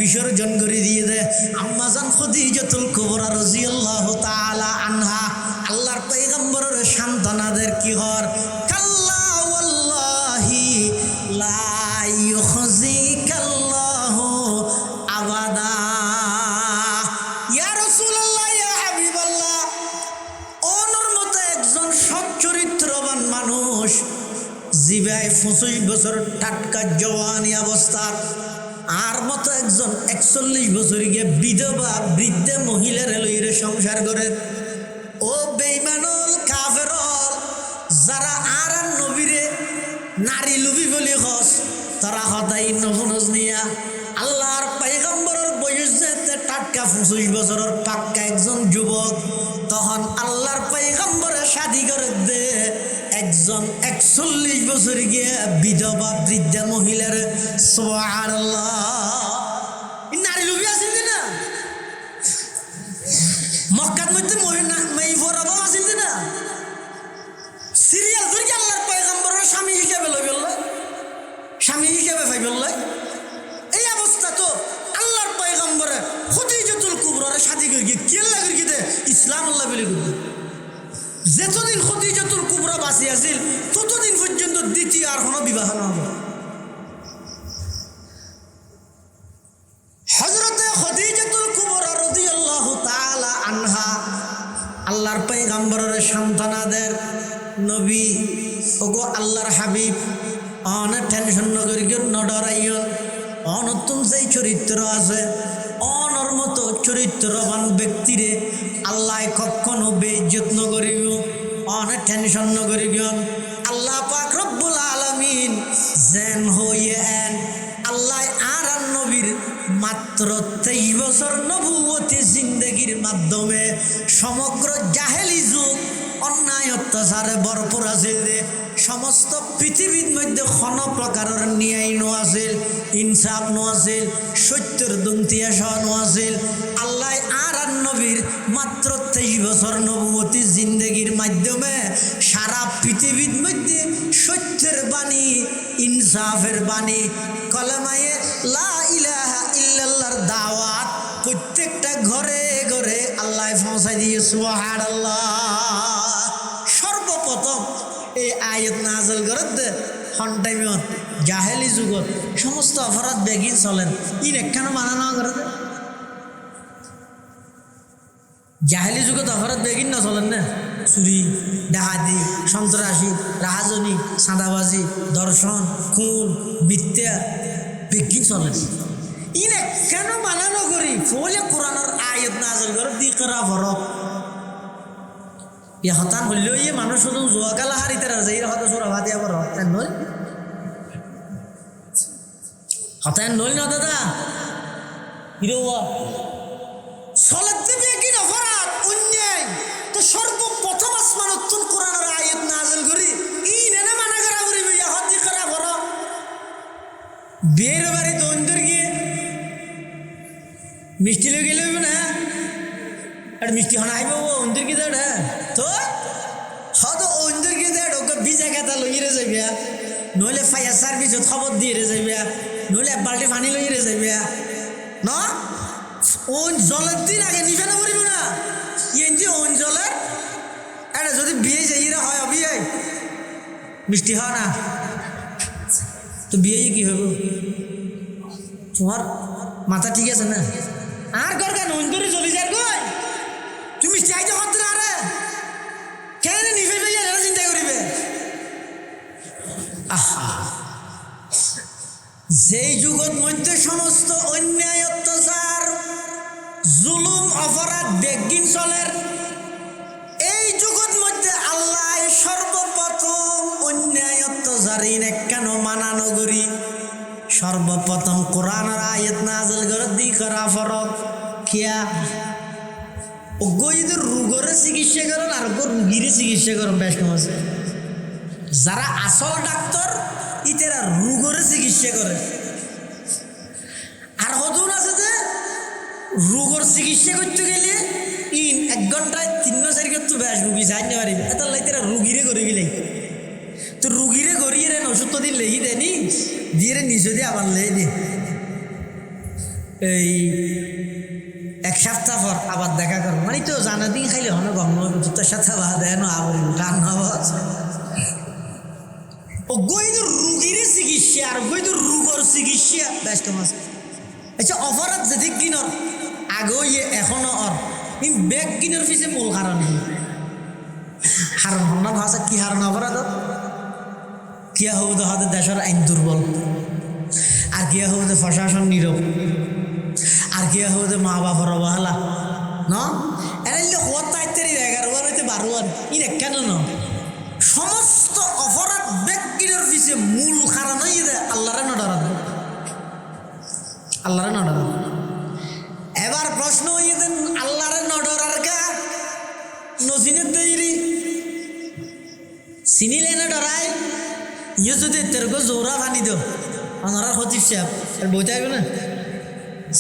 বিসর্জন করে দিয়ে দেয় আম্মা জান খদিজাতুল কুবরা রাদিয়াল্লাহু তাআলা আনহা আল্লাহর পয়গম্বরের সন্তানাদের কি হর কাল্লা ওয়াল্লাহি লা ইউখজিকাল্লাহু আবাদা ইয়া রাসূলুল্লাহ ইয়া হাবিবাল্লাহ ওনর মতো একজন সৎ চরিত্রবান মানুষ জিবাই 25 বছর টাটকা জওয়ানি অবস্থার আর মতো একজন 41 বছর গিয়ে বিধবা বৃদ্ধ মহিলার লইরে সংসার করে ও বেঈমানুল কাফেরল যারা আর নবীরে নারী লুবি বলি হস তারা হদাই নফনজ নিয়া আল্লাহর পয়গম্বরের বয়স যেতে টাটকা 25 বছরের পাক্কা একজন যুবক তখন আল্লাহর পয়গম্বরে শাদি করে দে একজন 41 বছর গিয়ে বিধবা বৃদ্ধা মহিলার সুবহানাল্লাহ নারী লুবি আছিল না মক্কার মধ্যে মেয়ে ফরাবা আছিল না সিরিয়াল ধরে আল্লাহর পয়গম্বরের স্বামী হিসেবে লই বলল স্বামী হিসেবে ভাই বলল এই অবস্থা তো আল্লাহর পয়গম্বরে খদিজাতুল কুবরার শাদি করে গিয়ে কি লাগে গিয়ে ইসলাম আল্লাহ বলে গিয়ে যতদিন খদিজাতুল কুবরা বাঁচি আছিল ততদিন পর্যন্ত দ্বিতীয় আর কোনো বিবাহ না হবে হযরতে খদিজাতুল কুবরা রাদিয়াল্লাহু তাআলা আনহা আল্লাহর পয়গম্বরের সন্তানাদের নবী ওগো আল্লাহর হাবিব অনেক টেনশন নগর ন ডরাইন অনতুন যেই চরিত্র আছে অনর মতো চরিত্রবান ব্যক্তিরে আল্লাহ কখনো বেইজ্জত নগরিব অনেক টেনশন নগরিগন আল্লাহ পাক রব্বুল আলামিন যেন হইয়েন আল্লাহ আর নবীর মাত্র 23 বছর নবুয়তি জিন্দেগির মাধ্যমে সমগ্র জাহেলি যুগ অন্যায় অত্যাচারে ভরপুর আছিল সমস্ত পৃথিবীর মধ্যে কোনো প্রকারের ন্যায় নো আছিল ইনসাফ নো আছিল সত্যের দুমতিয়াস নো আছিল আল্লাহ আর নবীর মাত্র 23 বছর নবুয়তি জিন্দেগির মাধ্যমে সারা পৃথিবীর মধ্যে সত্যের বাণী ইনসাফের বাণী কলেমায়ে লা ইলাহা ইল্লাল্লাহর দাওয়াত প্রত্যেকটা ঘরে ঘরে আল্লাহ পৌঁছাই দিয়ে সুবহানাল্লাহ সর্বপ্রথম এই আয়াত নাযিল করে হন টাইমত জাহেলি যুগত সমস্ত অপরাধ বেগিন চলেন ইন একখানো বানানো করে জাহেলি যুগত অপরাধ বেগিন না চলেন না চুরি ডাহাতি সন্ত্রাসী রাহাজনী সাদাবাজি ধর্ষণ খুন মিথ্যা বেগিন চলেন ইন একখানো বানানো করি ফলে কোরআনের আয়াত নাযিল করে দি করা ফরক ইয়ে হতান হইলেও ইয়ে মানুষ শুধু জোয়াকালা হারিতে রাখছে এর হয়তো চোরা ভাতিয়া বড় হতান নই হতান নই না দাদা হিরোয়া সলাত দেবে কি অপরাধ অন্যায় তো সর্বপ্রথম আসমান উত্তন কোরআনের আয়াত নাযিল করি ই নেনে মানা করা করিবে ইয়া হতি করা বড় বিয়ের বাড়ি তো অন্তর গিয়ে মিষ্টি লই গেলে না আর মিষ্টি হন আইব অন্তর কি দেড় তো হয়তো অন্তর কি দেড় ওকে ভিজা খাতা লইরে যাইবে নইলে ফায়ার সার্ভিসত খবর দিয়ে যাইবে নইলে এক বালতি পানি লইরে যাইবে না ওন জলের দিন আগে নিবে না পড়িব না ইয়ে ওন জলের এটা যদি বিয়ে যাইরা হয় বিয়ে মিষ্টি হয় না তো বিয়ে কি হইব তোমার মাথা ঠিক আছে না আর কর কেন অন্তরে চলে যার কই তুমি চাইতে করতে না রে কেন নিভে পেয়ে এরা চিন্তা করিবে আহা যেই যুগত মধ্যে সমস্ত অন্যায় অত্যাচার জুলুম অপরাধ বেগিন চলের এই যুগের মধ্যে আল্লাহ সর্বপ্রথম অন্যায় অত্যাচারীর কেন মানানো করি সর্বপ্রথম কোরআনের আয়াত নাযিল করে দি করা ফরক কিয়া ওগোইদের রোগের চিকিৎসা করেন আর রোগীর চিকিৎসা করেন বেশ কম আছে যারা আসল ডাক্তার ইতেরা রোগের চিকিৎসা করে আর হদুন আছে যে রোগের চিকিৎসা করতে গেলে ইন 1 ঘন্টায় 3-4 করতে বেশ রুগী জানতে পারিবে এত লাইতেরা রুগীরে করে গেলে তো রুগীরে করিয়ে রেন ওষুধ তো দিন লেখি দেয়নি দিয়ে নিচে দিয়ে আবার লেগে দিয়ে এই 1 সপ্তাহ পর আবার দেখা করো মানে তো জানা দিন খাইলে হন গম তোর সাথে দেয় না আবার টান আওয়াজ ও গইদ রুগীর চিকিৎসা আর গইদ রোগের চিকিৎসা ব্যস্ত আছে আচ্ছা অপরাধ যেদিক দিনর আগেও এখনো এই ব্যাগ কিনার পিছিয়ে মূল কারণ হারণ হন্না ভাষা কি হারণ অপরাধ কিয়া হবো তো হাতে দেশের আইন দুর্বল আর কিয়া হবো তো প্রশাসন নীরব আর কিয়া হবো তো মা বাবার অবহেলা ন এনে হওয়ার তাইতেরই 11 বার হইতে 12 বার কেন ন সমস্ত অপরাধ ব্যক্তির পিছিয়ে মূল কারণ হয়ে যায় আল্লাহরে না ডরা আল্লাহরে না ডরা এবার প্রশ্ন হয়ে দেন আল্লাহরে না ডরার কা নসিনের তৈরি চিনিলে না ডরাই ইয়ে যদি তেরকো জোরা বানি দো ওনারা খতিব সাহেব আর বইতে আসবে না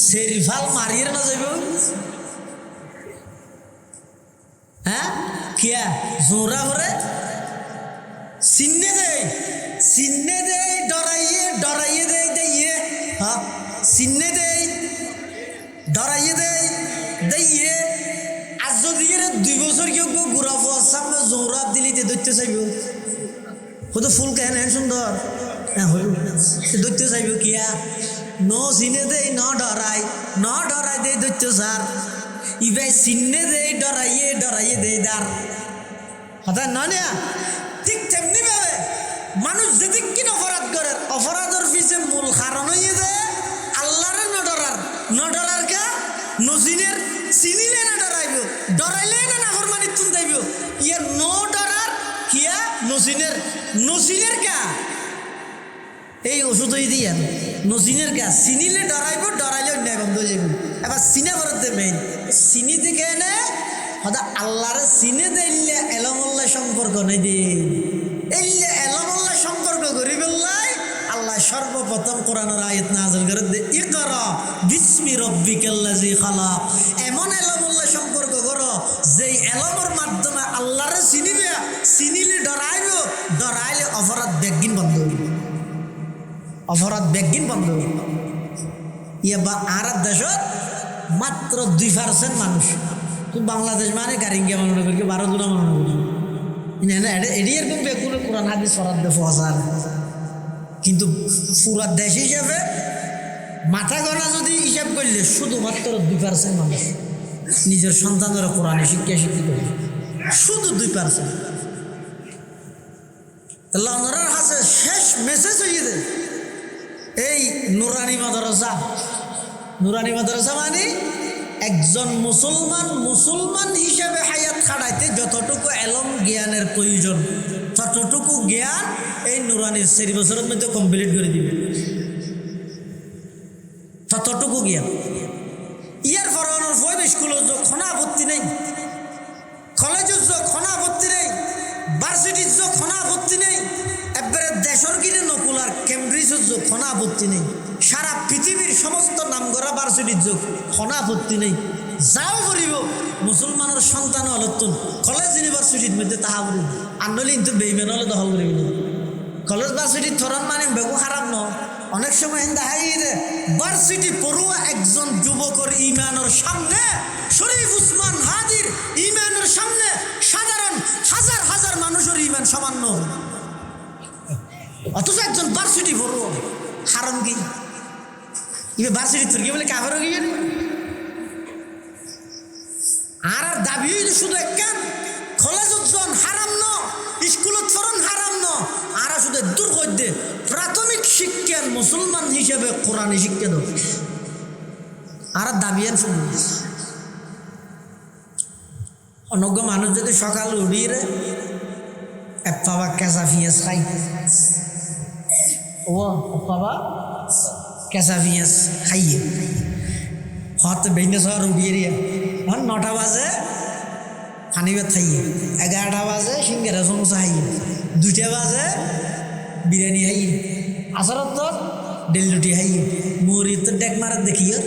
সেরিফাল মারিয়ে না যাইব হ্যাঁ কিয়া জোরা করে সিন্নে দেয় ডরাইয়ে দেয় দেইয়ে হ্যাঁ সিন্নে দেয় ডরাইয়ে দেয় আর যদি 2 বছর কেউ ঘুরা ফোয়ার সামনে জোরাব দিলিতে ধরতে চাইব হয়তো ফুল কেন হ্যাঁ সুন্দর হ্যাঁ ধরতে চাইব কিয়া নো চিনে দেয় ন ডরাই দেয় ধরতে স্যার ইবাই চিনে দেয় ডরাইয়ে দেয় দার হঠাৎ না না ঠিক তেমনি ভাবে মানুষ যেদিক কিন অপরাধ করে অপরাধের পিছিয়ে মূল কারণ হয়ে যায় আল্লাহরে নডরার কা নজিনের চিনিলে না ডরাইব ডরাইলে না নাফরমানি তুন যাইব ইয়ে নো ডরার কিয়া নজিনের কা এই ওষুধ হয়ে দিয়া নজিনের কা চিনিলে ডরাইলে অন্যায় বন্ধ হয়ে যাবে এবার চিনে করতে মেইন চিনি থেকে এনে হয়তো আল্লাহরে চিনে দিলে এলমল্লা সম্পর্ক নেই দিন এলে এলমল্লা সম্পর্ক করি বললাই আল্লাহ সর্বপ্রথম কোরআনের আয়াত নাযিল করে দে ইকরা বিসমি রাব্বিকাল্লাযী খালাক এমন এলমল্লা সম্পর্ক করো যেই এলমের মাধ্যমে আল্লাহরে চিনিলে ডরাইলে অপরাধ বেগিন বন্ধ হইব ইয়ে বা আর দেশত মাত্র 2% মানুষ বাংলাদেশ মানে গারিঙ্গা মনে করি 12 জনা মনে করি এটি এরকম বেগুনে কোরআন হাদিস ফরাদ দে ফসার কিন্তু পুরা দেশ হিসাবে মাথা গণা যদি হিসাব করলে শুধুমাত্র 2% মানুষ নিজের সন্তানের কোরআনে শিক্ষিত শুধু 2%। আল্লাহ ওনার হাতে শেষ মেসেজ হয়ে যায় এই নুরানি মাদ্রাসা মানে একজন মুসলমান হিসেবে হায়াত খাড়াইতে যতটুকু এলম জ্ঞানের প্রয়োজন ততটুকু জ্ঞান এই নুরানির 4 বছরের মধ্যে কমপ্লিট করে দিবে ততটুকু জ্ঞান ইয়ার পড়ানোর ফলে স্কুলের কোনো আপত্তি নেই কলেজের কোনো আপত্তি নেই ভার্সিটির কোনো আপত্তি নেই একবারে দেশের কিনে নকুল আর কেমব্রিজের কোনো আপত্তি নেই সারা পৃথিবীর সমস্ত নামগড়া ভার্সিটির কোনো আপত্তি নেই যাও করিব মুসলমানের সন্তান হলতুন কলেজ ইউনিভার্সিটির মধ্যে তাহা বলিব আনলে কিন্তু বেইমান হলে দখল করিব না কলেজ ভার্সিটির ধরন মানে বেগু খারাপ ন অনেক সময় দেখাই ভার্সিটি পড়ুয়া একজন যুবকের ইমানের সামনে শরীফ উসমান হাদির ইমানের সামনে সাধারণ হাজার মানুষের ইমান সামান্য অথচ একজন ভার্সিটি পড়ুয়া হারাম কি ইবে ভার্সিটি তুর্কি বলে কাভার গিয়ে আর দাবি শুধু একখান কলেজত জন হারাম ন স্কুলত ফরন হারাম ন আর শুধু দূর করতে প্রাথমিক শিক্ষার মুসলমান হিসেবে কোরআনী শিক্ষা দাও আর দাবি শুধু অনজ্ঞ মানুষ যদি সকাল উঠিয়ে এক পাবা কেঁচা পিঁয়াজ খাই, ও পাবা কেঁচা পিঁয়াজ খাইয়ে হতে বেঁধে শহর উঠিয়ে দিয়ে 9টা বাজে পানি ভাত খাইয়ে, 11টা বাজে সিঙ্গারা সমোসা খাইয়ে, 2টা বাজে বিরিয়ানি খাইয়ে, আসরত তো ডেল রুটি খাইয়ে, মুড়ি তো ডেক মারাত দেখিও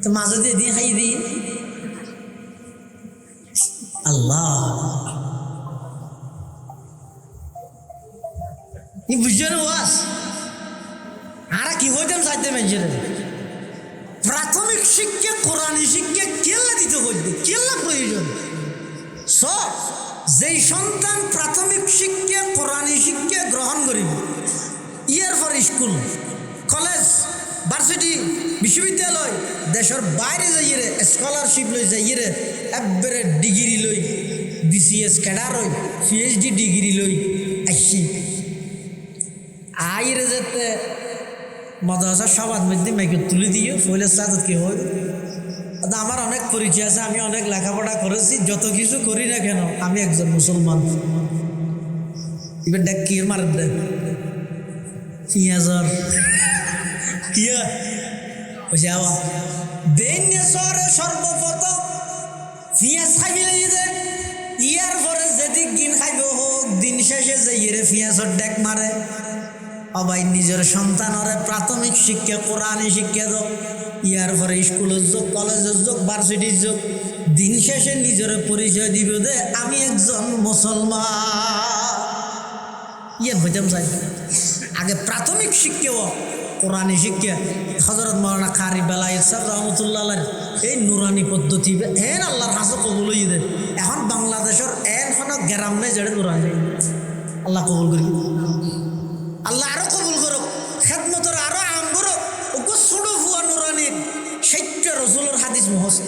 তো মাঝে দিয়ে দিয়ে খাইয়ে দিই। আল্লাহ বুঝছো না ওয়াস আর কি হইতাম চাইতে মেঞ্জের প্রাথমিক শিক্ষা কোরআনী শিক্ষা কেল্লা দিতে হইবে, কেল্লা প্রয়োজন। সব যেই সন্তান প্রাথমিক শিক্ষা কোরআনী শিক্ষা গ্রহণ করিব, ইয়ার পর স্কুল কলেজ ভার্সিটি বিশ্ববিদ্যালয় দেশের বাইরে যাইয়ে স্কলারশিপ লই যাইয়ে একবারে ডিগ্রি লই BCS ক্যাডার হই PhD ডিগ্রি লই আসছি আইরে যেতে মাদ্রাসার সবার মধ্যে মেয়েকে তুলে দিয়ে ফইলের সাথে কি হয়। আমার অনেক পরিচয় আছে, আমি অনেক লেখাপড়া করেছি, যত কিছু করি না কেন আমি একজন মুসলমান। এবার দেখ কি মার দেখ পিঁয়াজর কিয়া বসে আওয়া সর্বপ্রথম পিঁয়াজ খাইবি লাগি দে, ইয়ার পরে যেদিক দিন খাইব হোক দিন শেষে যে ইয়ে পিঁয়াজর ডেক মারে। সবাই নিজের সন্তানরে প্রাথমিক শিক্ষা কোরআনী শিক্ষা দাও, ইয়ার পরে স্কুলের যোগ কলেজের যোগ ভার্সিটির যোগ, দিন শেষে নিজের পরিচয় দিব দে আমি একজন মুসলমান। ইয়ে হইতাম চাই আগে প্রাথমিক শিক্ষা কোরআনী শিক্ষা। হযরত মাওলানা কারি বেলায়েত সাহেব রহমতুল্লাহ এই নুরানি পদ্ধতি এন আল্লাহর হাসে কবুল হয়ে দেয়। এখন বাংলাদেশের এন কোনো গ্রাম নেই যেটা নুরানি। আল্লাহ কবুল করি, আল্লাহ আরো কবুল করুক, খেদমতের আরো আম করুক। ওকে ছোটো ফুয়া নুরানির 60টা রসুলের হাদিস মুখস্থ,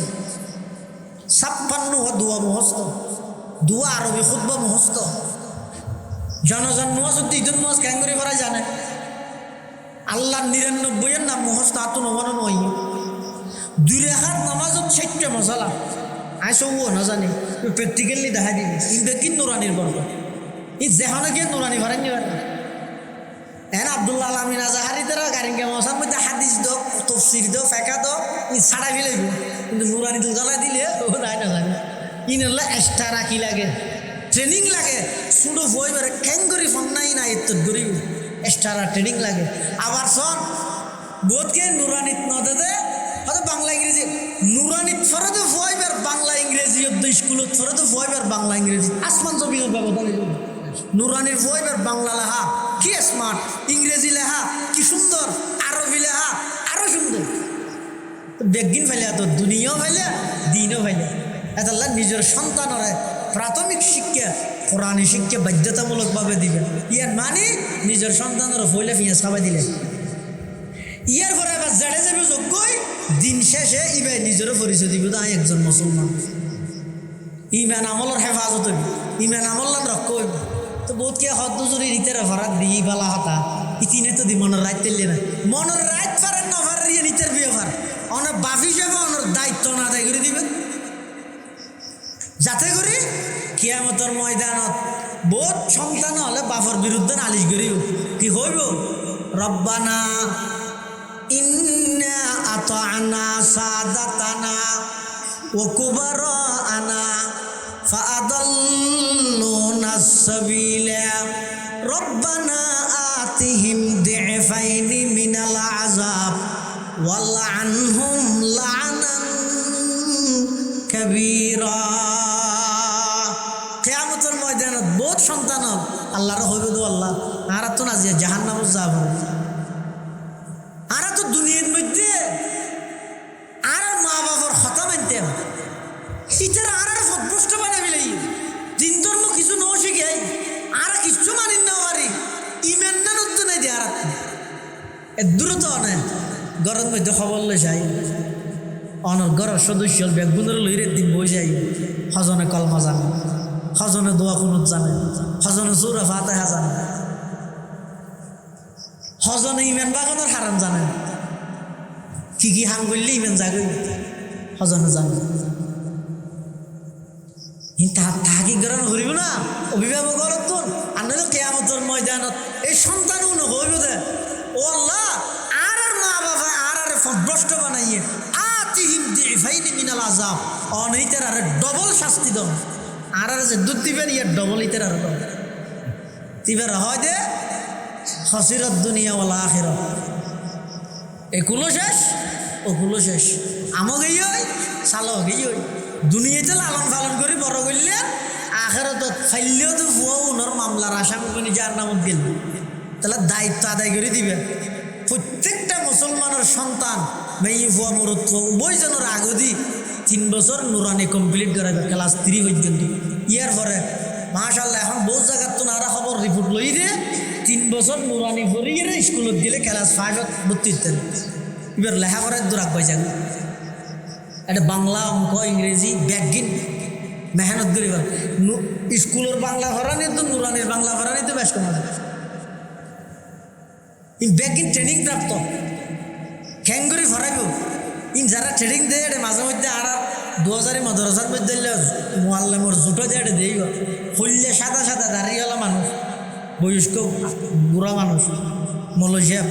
56 দোয়া মুখস্থ, দোয়া আরবি খুতবা মুখস্থ। জনজন মুয়াজ ঈদুল মুয়াজ কেন করে করা জানে? আল্লাহ 99-এর নাম মুখস্থ আতুন হবানো নয়। 2 রাকাত নামাজত 60টা মশলা আইসও না জানি প্র্যাকটিক্যালি দেখা দিবি ইনবে কি নুরানির বরকত। এই যেখানে গিয়ে নুরানি ভাড়াই নিবার এন আব্দুল্লাহ আলামিন আজাহারিদের গাড়িকে মশার মধ্যে হাদিস দো তফসির দো ফেঁকা দো ই ছাড়া ফেলেব, কিন্তু নুরানি তো জ্বালা দিলে ও নাই না জানি ইনল্লা এক্সট্রা রাখি লাগে, ট্রেনিং লাগে। শুধু বই বেড়ে খ্যাং করি ফন্নাই না এত গরি এক্সট্রা ট্রেনিং লাগে। আবার শোন বোধকে নুরানিত নদে দে হয়তো বাংলা ইংরেজি নুরানিত ফরে তো ফয়বার বাংলা ইংরেজি স্কুলত ফরে তো ফয়বার বাংলা ইংরেজি আসমান জমিনের ব্যবধান। নুরানির ফয়বার বাংলা লেখা কি স্মার্ট, ইংরেজি লেখা কি সুন্দর, আরবি লেখা আরো সুন্দর। বেগিন ফেলে তো দুনিয়াও ফেলে দিনও ফেলে। এত নিজের সন্তানরে প্রাথমিক শিক্ষা কোরআনী শিক্ষা বাধ্যতামূলকভাবে দিবেন। ইয়ার মানে নিজের সন্তানের ফইলে পিঁয়াজ খাওয়াই দিলেন। ইয়ার পরে আবার জেড়ে যাবে যোগ্যই দিন শেষে ইবে নিজেরও পরিচয় দিব আমি একজন মুসলমান। ইমান আমলের হেফাজত হইব, ইমান আমল্লান রক্ষ হইব। তো বহুতকে হদ্দুজুরি রীতের ফরাত দিই বালা হতা ইতিনে তো দি মনের রাত তেললে না, মনের রাত ফারেন না ফার রীতের বিয়ে ফার অনেক বাপ হিসেবে অনেক দায়িত্ব না আদায় করে দিবেন, যাতে করে কিয়ামতের ময়দানত বহুত সন্তান হলে বাপর বিরুদ্ধে নালিশ করিব। কি হইব? রব্বানা ইন্না আতা'না সাদাতানা ওয়া কুবারানা ফাআদাল্লুনা সাবিলা রব্বানা আতিহিম দি'ফাইনি মিনাল আযাব ওয়ালআনহুম লা'নান কাবীরা। কিয়ামতের ময়দানত বহুত সন্তান আল্লাহর হইবে দো আল্লাহ আর তো না যে জাহান্নামে যাব আর তো দুনিয়ার মধ্যে আর মা বাবার কথা মানতে ইতারা আর সদভ্রষ্ট বানাবি লাগি দিন ধর্ম কিছু ন শিখে আর কিছু মানিন না পারি ইমান না নতুন নাই দিয়ে আর দূরত না ঘরের মধ্যে খবর লই যাই অনর ঘরের সদস্য ব্যাগগুলোর লইরে দিন বই যাই হজনে কলমা জানে, হজনে দোয়া কুনুত জানে, হজনে সূরা ফাতিহা জানে, হজনে ইমান বাগানোর হারাম জানে। কি কি হাম করলে ইমান জাগে হজনে জান তাহাকি গ্রহণ করিব না অভিভাবক আনলে কেয়ামতের ময়দানত এই সন্তানও নহইব দে ও আল্লাহ আর মা বাবা আর ফদ্রষ্ট বানাইয়ে আতিহিম দিফাইনি মিনাল আযাব অনহিতের আর ডবল শাস্তি দাও আর যে দুধ দিবেন ইয়ার ডবল ইতের আর ডবল তিবার হয় দে খসিরত দুনিয়া ওয়াল আখিরাত একুলো শেষ ওকুলো শেষ আমও গেই চালো গেই দুনিয়াতে লালন পালন করে বড় করলে আখেরাত ফাইলেও তো ফুয়া উনার মামলার আসামি কোনি যার নামত গেল তাহলে দায়িত্ব আদায় করে দিবে প্রত্যেকটা মুসলমানের সন্তান মেয়ে ফুয়া মরত উভয়জনের আগদি 3 বছর নুরানি কমপ্লিট করাবে ক্লাস 3 পর্যন্ত ইয়ার পরে মাশাআল্লাহ এখন বহু জায়গার তো নারা খবর রিপোর্ট লই দিয়ে 3 বছর নুরানি পড়িয়ে স্কুলত গেলে ক্লাস 5 ভর্তি হতেন এবার লেখাপড়ার দূরাক পাই যাবে এটা বাংলা অঙ্ক ইংরেজি ব্যাগিন মেহনত করিব স্কুলের বাংলা ভরানি তো নুরানির বাংলা ভরানি তো বেশ কমা ব্যাগিন ট্রেনিং প্রাপ্ত খ্যাং করে ভরাইব ইন যারা ট্রেনিং দেয় এটা মাঝে মধ্যে আর 2000 মাদ্রাসার মধ্যে মোয়াল্লামর জুটো দিয়ে এটা দেইব হইলে সাদা সাদা দাঁড়িয়েওয়ালা মানুষ বয়স্ক বুড়া মানুষ মলয়েশিয়া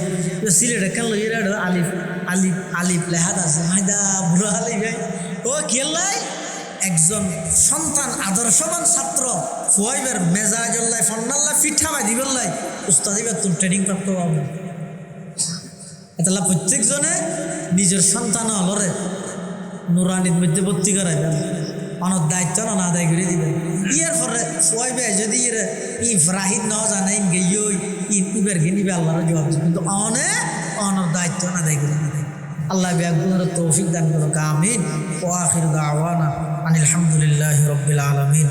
সিলেটে কেন লই আলিফ আলিফ আলিফ লেহাত আছে মাইদা বুড়া আলিফ ও খেলাই একজন সন্তান আদর্শবান ছাত্র ফুয়াইবার মেজাজল্লাই ফন্নাল্লা পিঠা বাই দিবল্লাই উস্তাদিবার তুমি ট্রেনিং প্রাপ্ত পাবো এটা প্রত্যেকজনে নিজের সন্তান হলরে নুরানির মধ্যে ভর্তি করাইবেন অনেক দায়িত্ব না আদায় করে দিবেন ইয়ার পরে ফুয়াইবে যদি রাহিদ ন জানে গেই ইবার গিনিবে আল্লাহর জবাব কিন্তু অনেক দায়িত্ব না আদায় করে দিবেন আল্লাহ ব্যাগুনের তৌফিক দান করুক আমিন ওয়া আখিরু দাওয়ানা আনিল হামদুলিল্লাহি রাব্বিল আলামিন।